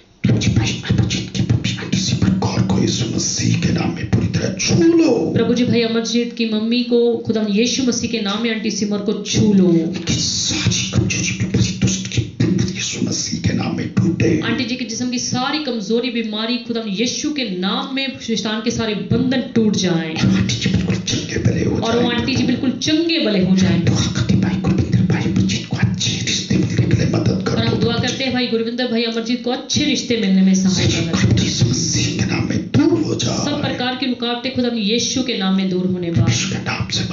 मसीह के नाम में पूरी तरह छू लो। प्रभु जी भाई अमरजीत की मम्मी को खुदा यीशु मसीह के नाम में आंटी सिमर को छू लो। सारी कमजोरी बीमारी दुष्ट की यीशु मसीह के नाम में टूटे। आंटी जी के जिस्म की सारी कमजोरी बीमारी खुदा यीशु के नाम में शैतान के सारे बंधन टूट जाएं, आंटी जी बिल्कुल चंगे भले हो जाएं, और वो आंटी जी बिल्कुल चंगे भले हो जाएं। और हम दुआ करते हैं भाई गुरविंदर भाई अमरजीत को अच्छे रिश्ते मिलने में सहायता करें। सब प्रकार की रुकावटें खुदा यीशु के नाम में दूर होने पाए,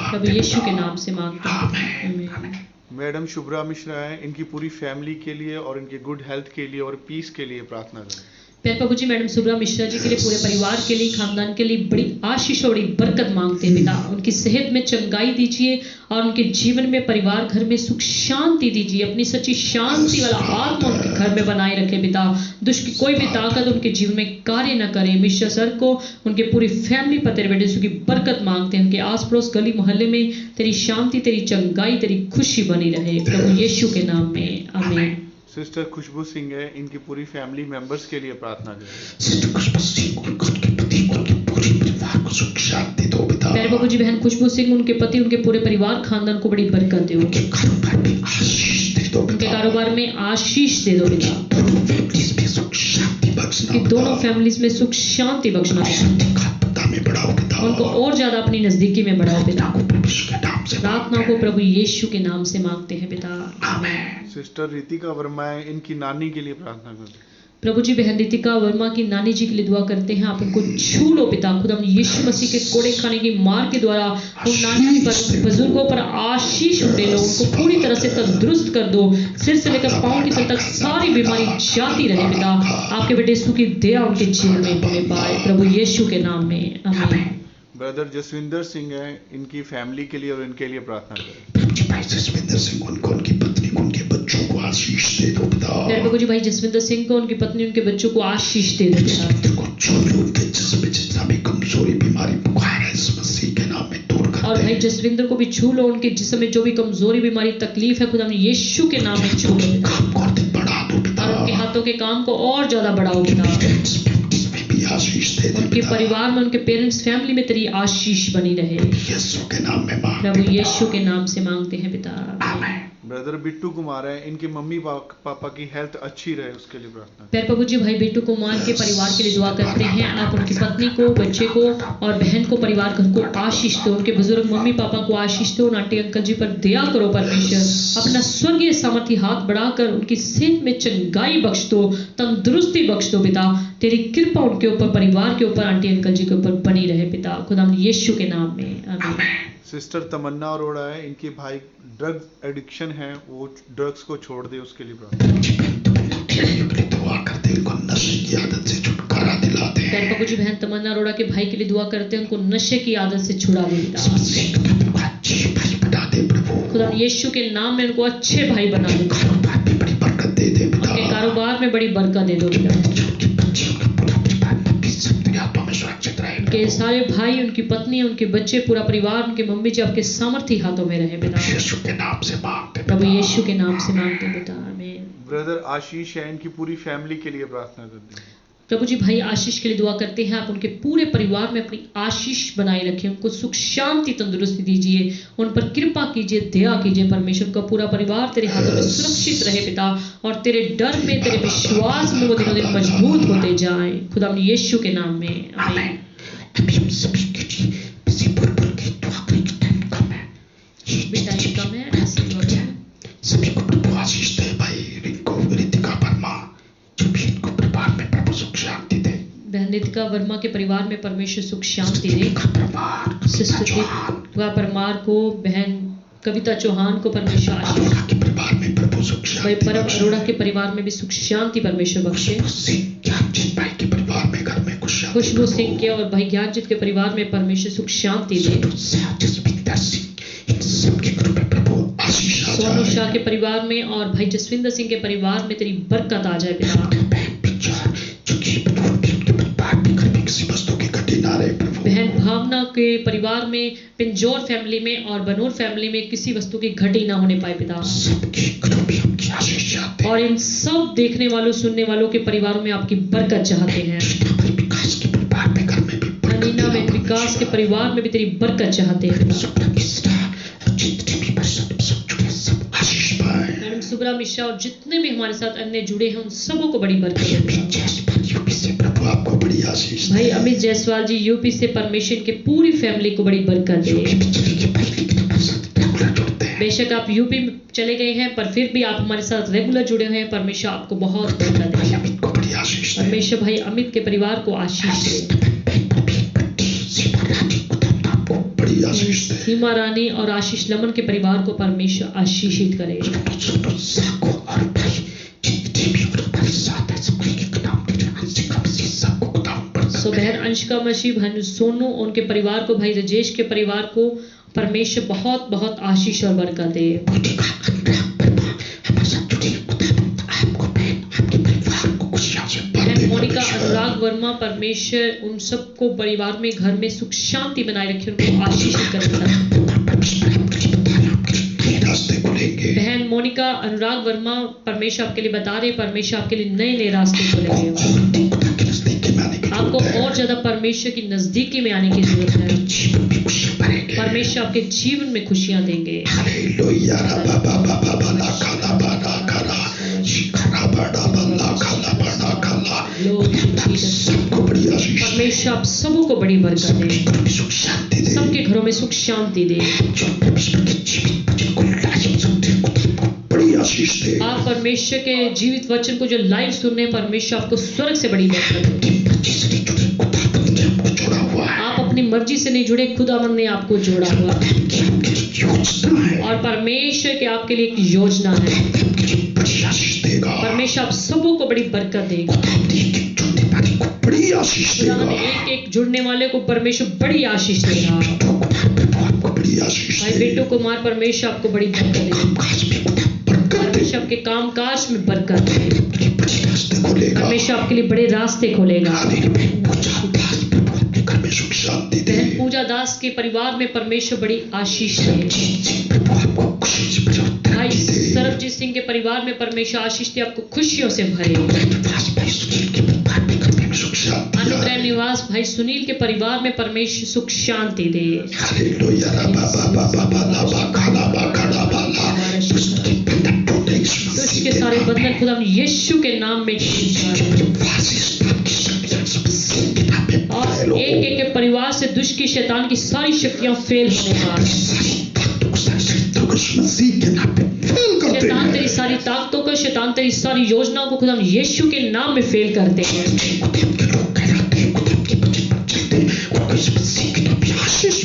प्रभु यीशु के नाम से मांगते हैं। मैडम शुभ्रा मिश्रा है, इनकी पूरी फैमिली के लिए और इनके गुड हेल्थ के लिए और पीस के लिए प्रार्थना करें। प्यारे प्रभु जी मैडम शुभ्रा मिश्रा जी के लिए, पूरे परिवार के लिए, खानदान के लिए बड़ी आशीष और बड़ी बरकत मांगते हैं पिता। उनकी सेहत में चंगाई दीजिए, और उनके जीवन में, परिवार घर में सुख शांति दीजिए। अपनी सच्ची शांति वाला आत्मा उनके घर में बनाए रखे पिता। दुष्ट की कोई भी ताकत उनके जीवन में कार्य न करे। मिश्रा सर को उनके पूरी फैमिली पर तेरे बेटे यीशु की बरकत मांगते हैं। उनके आस पड़ोस गली मोहल्ले में तेरी शांति, तेरी चंगाई, तेरी खुशी बनी रहे प्रभु यीशु के नाम में, आमीन। सिस्टर खुशबू सिंह है, इनकी पूरी फैमिली मेंबर्स के लिए प्रार्थना करें। सिस्टर खुशबू सिंह, उनके पति, उनके पूरे परिवार को सुख शांति दो पिता। प्यारे बाबू जी, बहन खुशबू सिंह, उनके पति, उनके पूरे परिवार खानदान को बड़ी बरकत दो। उनके कारोबार में आशीष दे दो उनके पिता। कारोबार में आशीष दे दो पिता। दोनों फैमिलीज में सुख शांति बख्शना कि पिता। दोनों फैमिलीज में सुख शांति बख्शना पिता। आध्यात्मिकता में बढ़ाओ पिता। उनको और ज्यादा अपनी नजदीकी में बढ़ाओ पिता। को प्रभु यीशु के नाम से प्रार्थना को प्रभु यीशु के नाम से मांगते हैं पिता, आमीन। सिस्टर रितिका वर्मा है, इनकी नानी के लिए प्रार्थना करें। प्रभु जी, बहन रितिका वर्मा की नानी जी के लिए दुआ करते हैं। आप उनको छू लो पिता। खुदा यीशु मसीह के कोड़े खाने की मार के द्वारा उन नानी पर, बुजुर्गों पर आशीष उड़े लो। उनको पूरी तरह से तंदुरुस्त कर दो। सिर से लेकर पांव की तल तक सारी बीमारी जाती रहे पिता। आपके बेटे यीशु की दया उनके जीवन में होने पाए प्रभु यीशु के नाम में, आमीन। ब्रदर जसविंदर सिंह है, इनकी फैमिली के लिए और इनके लिए प्रार्थना करें। प्रभु जी भाई जसविंदर सिंह, उनको, उनकी पत्नी को, उनके बच्चों को आशीष दे दो पिता। प्यारे प्रभु जी, भाई जसविंदर सिंह को, उनकी पत्नी, उनके बच्चों को आशीष दे दो पिता। जसविंदर को छू लो। उनके जिस्म में जितना भी कमजोरी, बीमारी, बुखार है, इस मसीह के नाम में दूर कर और दे। भाई जसविंदर को भी छू लो। उनके जिस्म में जो भी कमजोरी, बीमारी, तकलीफ है, खुदा यीशु के नाम में छू लो पिता। काम को और दिन बढ़ा दो पिता। और उनके हाथों के काम को और ज्यादा बढ़ाओ पिता। पेरेंट्स में भी आशीष दे दे उनके पिता। परिवार में, उनके पेरेंट्स, फैमिली में तेरी आशीष बनी रहे यीशु के नाम में मांगते प्रभु हैं। यीशु के नाम से मांगते हैं पिता, आमीन। ब्रदर बिट्टू कुमार है, इनके मम्मी पापा की हेल्थ अच्छी रहे, उसके लिए प्रार्थना करें। प्यारे प्रभु जी, भाई बेटू कुमार के परिवार के लिए दुआ करते हैं। आप उनकी पत्नी को, बच्चे को और बहन को, परिवार घर को आशीष दो। उनके बुजुर्ग मम्मी पापा को आशीष दो। आंटी अंकल जी पर दया करो परमेश्वर। अपना स्वर्गीय सामर्थ्य हाथ बढ़ाकर उनकी सेहत में चंगाई बख्श दो, तंदुरुस्ती बख्श दो पिता। तेरी कृपा उनके ऊपर, परिवार के ऊपर, आंटी अंकल जी के ऊपर बनी रहे पिता, खुदा यीशु के नाम में, आमीन। सिस्टर तमन्ना अरोड़ा है, इनके भाई ड्रग एडिक्शन है, वो ड्रग्स को छोड़ दे, उसके लिए प्रार्थना। दुआ करते हैं, उनको नशे की आदत से छुटकारा दिलाते हैं। प्यारे प्रभु जी, बहन तमन्ना अरोड़ा के भाई के लिए दुआ करते हैं। उनको नशे की आदत से छुड़ा दे पिता। मसीह के नाम में अच्छे भाई बना दे प्रभु। खुदा यीशु के नाम में उनको अच्छे भाई बना दो। कारोबार में बड़ी बरकत दे दे पिता। उनके कारोबार में बड़ी बरकत दे दो पिता। उनके बच्चे, उनके पूरा परिवार आपकी शक्ति के हाथों में सुरक्षित रहे उनके प्रभु। सारे भाई, उनकी पत्नी, उनके बच्चे, पूरा परिवार, उनके मम्मी जी आपके सामर्थ्य हाथों में रहे पिता। यीशु के नाम से मांगते प्रभु पिता। यीशु के नाम से मांगते हैं पिता, आमीन। ब्रदर आशीष है, इनकी पूरी फैमिली के लिए प्रार्थना करते हैं। प्रभु जी, भाई आशीष के लिए दुआ करते हैं। आप उनके पूरे परिवार में अपनी आशीष बनाए रखें। उनको सुख शांति तंदुरुस्ती दीजिए। उन पर कृपा कीजिए, दया कीजिए परमेश्वर। का पूरा परिवार तेरे हाथों में सुरक्षित रहे पिता। और तेरे डर में, तेरे विश्वास में वो दिनों दिन मजबूत होते जाएं खुदा यीशु के नाम में, आमीन। अभी हम सभी के लिए किसी पर के दुआ करने का टाइम कम है। बेटा ये कम है, ऐसे दुआ करें। सभी को प्रभु आशीष दे। भाई रिंको, रितिका वर्मा, जब भी इनको परिवार में प्रभु सुख शांति दे। बहन रितिका वर्मा के परिवार में परमेश्वर सुख शांति दे। परिवार सिस्टर दीपा परमार को, बहन कविता चौहान को परमेश्वर आशीष। अरोड़ा के परिवार में प्रभु सुख भाई शांति परम बख्शे। अरोड़ा के परिवार में भी सुख शांति परमेश्वर बख्शे। खुशबू सिंह, ज्ञानचंद भाई के परिवार में, घर में खुश शांति खुशबू प्रभु। सिंह के और भाई ज्ञानजीत के परिवार में परमेश्वर सुख शांति दे। जसविंदर सिंह, इन सबके घरों में प्रभु आशीष आ सोनू जाए। शाह के परिवार में और भाई जसविंदर सिंह के परिवार में तेरी बरकत आ जाए पिता। बहन पिंजर, जो कि उनके परिवार में घर में किसी वस्तु की घटी ना रहे प्रभु। बहन भावना के परिवार में, पिंजौर फैमिली में और बनोर फैमिली में किसी वस्तु की घटी ना होने पाए पिता। सबके घरों में आपकी आशीष चाहते हैं। और इन सब देखने वालों, सुनने वालों के परिवारों में आपकी बरकत चाहते हैं। पर विकास के परिवार में, घर में भी बरकत अनीना में, दिलाओ विकास के परमेश्वर। परिवार में भी तेरी बरकत चाहते हैं पिता। सुब्रा मिश्रा और जितने भी परिषद सब जुड़े, सब आशीष पाए। मैडम सुब्रा मिश्रा और जितने भी हमारे साथ अन्य जुड़े हैं उन सबों को बड़ी बरकत भाई दे अमित पिता। जायसवाल यूपी से प्रभु आपको बड़ी आशीष दे। भाई अमित जायसवाल जी यूपी से परमेश्वर के पूरी फैमिली को बड़ी बरकत यूपी दे। में चले गए पहले लेकिन हमारे साथ रेगुलर जुड़ते हैं। बेशक आप यूपी में चले गए हैं पर फिर भी आप हमारे साथ रेगुलर जुड़े हुए हैं। परमेश्वर आपको बहुत बरकत भाई दे। अमित को बड़ी आशीष दे। परमेश्वर भाई अमित के परिवार को आशीष दे। बड़ी आशीष दे। सीमा रानी और आशीष लमन के परिवार को परमेश्वर आशीषित करे। सुनो साको और भाई जितने भी हमारे साथ है सबके नाम के अंशिका मसीह सबको नाम पर सो बहन अंशिका मसीह, भाई सोनू, उनके परिवार को, भाई राजेश के परिवार को परमेश्वर बहुत बहुत आशीष और बरकत दे। हमारे साथ जुड़ी आपको बहन अनुराग वर्मा परमेश्वर उन सबको परिवार में घर में सुख शांति बनाए रखे, उनको आशीषित करे। रास्ते खुलेंगे। बहन मोनिका अनुराग वर्मा परमेश्वर आपके लिए बता रहे, परमेश्वर आपके लिए नए नए रास्ते खोलेंगे। आपको और ज्यादा परमेश्वर की नजदीकी में आने की जरूरत है। परमेश्वर आपके जीवन में खुशियां देंगे। परमेश्वर आप सबों को बड़ी बरकत दे, सबके घरों में सुख शांति दे। आप परमेश्वर के जीवित वचन को जो लाइव सुन रहे हैं, परमेश्वर आपको स्वर्ग से बड़ी बरकत दे। आप अपनी मर्जी से नहीं जुड़े, खुदावंद ने आपको जोड़ा हुआ और परमेश्वर के आपके लिए एक योजना है। परमेश्वर आप सबों को बड़ी बरकत देगा। एक एक जुड़ने वाले को परमेश्वर बड़ी आशीष देगा। भाई बेटो कुमार परमेश्वर आपको बड़ी बरकत देगा। परमेश्वर आपके कामकाज में बरकत दे। परमेश्वर आपके लिए बड़े रास्ते खोलेगा। बहन पूजा दास के परिवार में परमेश्वर बड़ी आशीष दे। भाई सरबजीत सिंह के परिवार में परमेश्वर आशीष दे, आपको खुशियों से भरे। अनुग्रह निवास भाई सुनील के परिवार में परमेश्वर सुख शांति दे। दुष्ट के सारे बंधन खुदा यीशु के नाम में और एक एक के परिवार से दुष्ट की शैतान की सारी शक्तियां फेल होने का। शैतान तेरी सारी ताकतों को, शैतान तेरी सारी योजनाओं को खुदा यीशु के नाम में फेल करते हैं।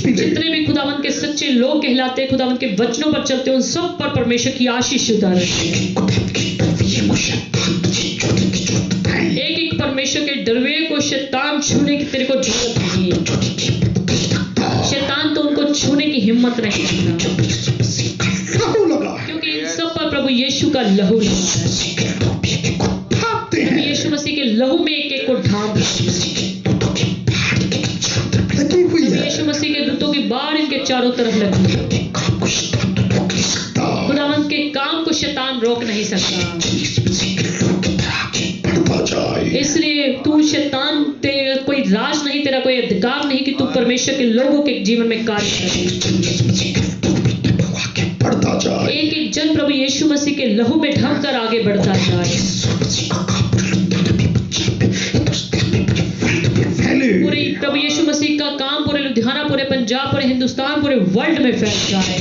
जितने भी खुदावंद के सच्चे लोग कहलाते हैं, खुदावंद के वचनों पर चलते हैं, उन सब पर परमेश्वर की आशीष उतार एक एक परमेश्वर के डरवे को शैतान छूने की तेरे को जरूरत नहीं है। शैतान तो उनको छूने की हिम्मत नहीं करता, क्योंकि इन सब पर प्रभु यीशु का लहू है। प्रभु यीशु मसीह के लहू में एक एक को ढांप, यीशु मसीह के दूतों की बाढ़ इनके चारों तरफ लगी। खुदावंद के काम को शैतान रोक नहीं सकता। इसलिए तू शैतान कोई राज नहीं, तेरा कोई अधिकार नहीं कि तू परमेश्वर के लोगों के जीवन में कार्य करे। एक एक जन प्रभु यीशु मसीह के लहू में ढक कर आगे बढ़ता जाए। पूरे प्रभु यीशु मसीह का काम पूरे लुधियाना, पूरे पंजाब, पूरे हिंदुस्तान, पूरे वर्ल्ड में फैल जाए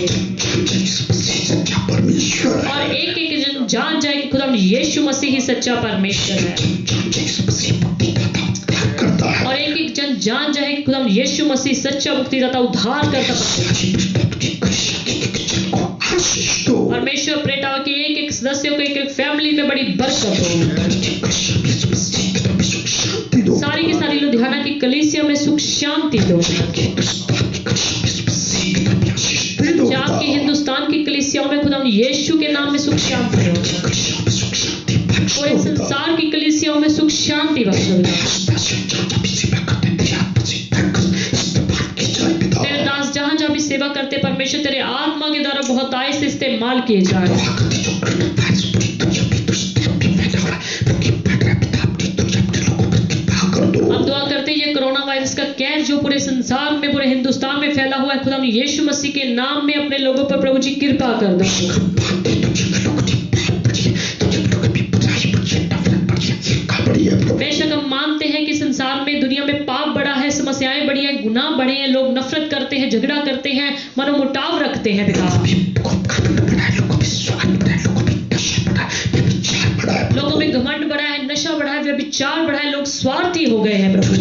और एक एक जन जान जाए कि खुदा यीशु मसीह ही सच्चा परमेश्वर है। और एक एक जन जान जाए कि खुदा यीशु मसीह सच्चा मुक्तिदाता, उद्धार करता परमेश्वर। प्रेटा कि एक एक सदस्यों को, एक एक फैमिली में बड़ी बरकत हो। सारी की सारी लुधियाना की कलीसिया में सुख शांति दो। आपकी हिंदुस्तान की कलीसियाओं में खुदा यीशु के नाम में सुख शांति दो। पूरे संसार की कलीसियाओं में सुख शांति बख्शो। तेरे दास जहां जहां भी सेवा करते परमेश्वर, तेरे आत्मा के द्वारा बहुत आय से इस्तेमाल किए जाए। हम दुआ करते हैं ये कोरोना वायरस का कहर जो पूरे संसार में, पूरे हिंदुस्तान में फैला हुआ है, खुदा यीशु मसीह के नाम में अपने लोगों पर प्रभु जी कृपा कर दो। बेशक हम मानते हैं कि संसार में, दुनिया में पाप बढ़ा है, समस्याएं बढ़ी है, गुनाह बढ़े हैं, लोग नफरत करते हैं, झगड़ा करते हैं, मनोमुटाव रखते हैं। लोगों में घमंड बढ़ा है, नशा बढ़ा है, व्यभिचार बढ़ा है, लोग स्वार्थी हो गए हैं। प्रभु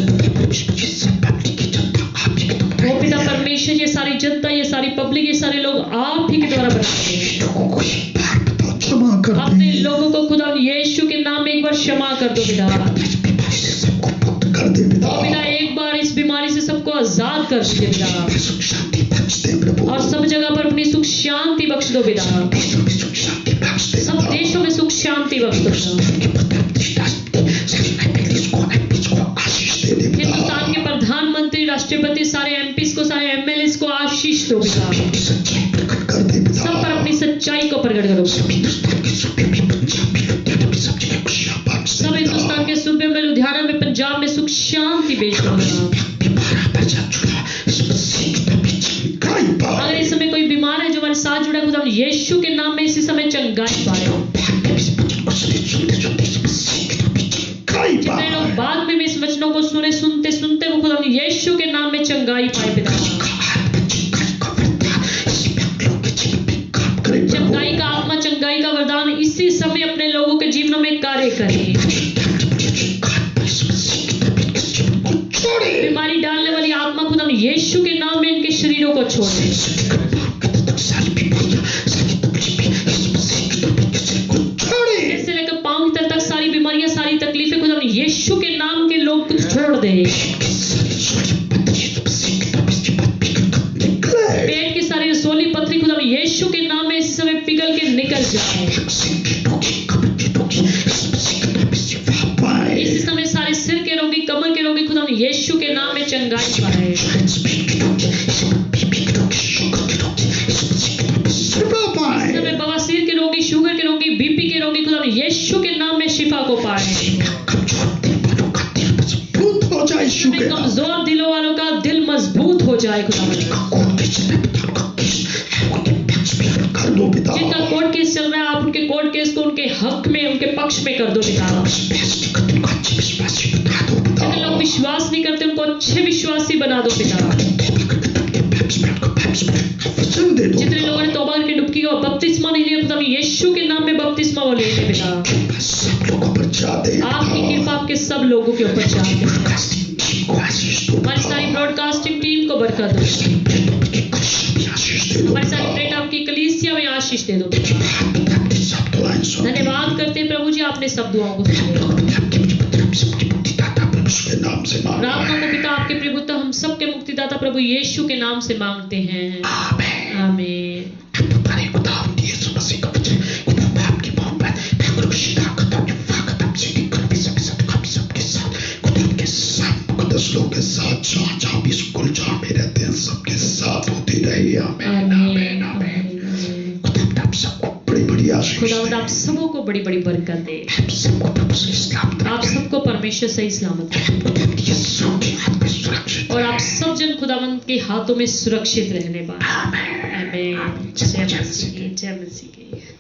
वो पिता परमेश्वर, ये सारी जनता, ये सारी पब्लिक, ये सारे लोग आप ही के द्वारा बनाते हैं। अपने लोगों को खुदा यीशु के नाम में एक बार क्षमा कर दो पिता। पिता एक बार इस बीमारी से सबको आजाद कर दो पिता, और सब जगह पर अपनी सुख शांति बख्श दो पिता। सब देशों में सुख शांति बख्श दो। पेश करो खुदा। अगर इस समय कोई बीमार है जो हमारे साथ जुड़ा है खुदा, यीशु के नाम में इसी समय चंगाई पाए। जितने लोग बाद में भी इस वचनों को सुने, सुनते सुनते वो खुदा यीशु के नाम में चंगाई पाए पिता। चंगाई का आत्मा, चंगाई का वरदान इसी समय अपने लोगों के जीवनों में कार्य करे। बीमारी डालने वाली आत्मा खुदा यीशु के नाम में इनके शरीरों को छोड़े। ऐसे लेकर पांव की तक सारी बीमारियां, सारी तकलीफें खुदा यीशु के नाम के लोग छोड़ दे। पेट की सारी रसोली पथरी खुदा यीशु के नाम में इस समय पिघल के निकल जाए। इसी समय सारे सिर के रोगी, कमर के रोगी खुदा यीशु के नाम में चंगाई पाए। समय बवासीर के रोगी, शुगर के रोगी, बीपी के रोगी खुदा यीशु के नाम में शिफा को पाए। कमजोर दिलों वालों का दिल मजबूत हो जाए खुदा। जिनका कोर्ट केस चल रहा है, आप उनके कोर्ट केस को उनके हक में, उनके पक्ष में कर दो पिता। जितने लोग विश्वास नहीं करते उनको अच्छे विश्वासी बना दो पिता। जितने लोगों ने तौबा करके डुबकी को बपतिस्मा नहीं लिया खुदा यीशु के नाम में बपतिस्मा वो ले ले पिता। आपकी कृपा आपके सब लोगों के ऊपर जाए। हमारी सारी ब्रॉडकास्टिंग टीम को बरकत दो। हमारी सारी प्रेट आपकी कलीसिया में आशीष दे दो। धन्यवाद करते हैं प्रभु जी, आपने सब दुआओं को प्रार्थना को पिता आपके प्रभुता हम सबके मुक्तिदाता प्रभु यीशु के नाम से मांगते हैं। आमीन। लोगों के साथ जहाँ भी स्कूल जहाँ पे रहते हैं सबके साथ होती रही। आमीन आमीन आमीन। खुदा आप सबको बड़ी बड़ी आशीष दे। खुदा आप सबों को बड़ी बड़ी बरकत दे। आप सबको प्रभु सही सलामत आप सबको परमेश्वर सही सलामत और आप सब जन खुदावंत के हाथों में सुरक्षित रहने पाए। आमीन। जय मसीह की।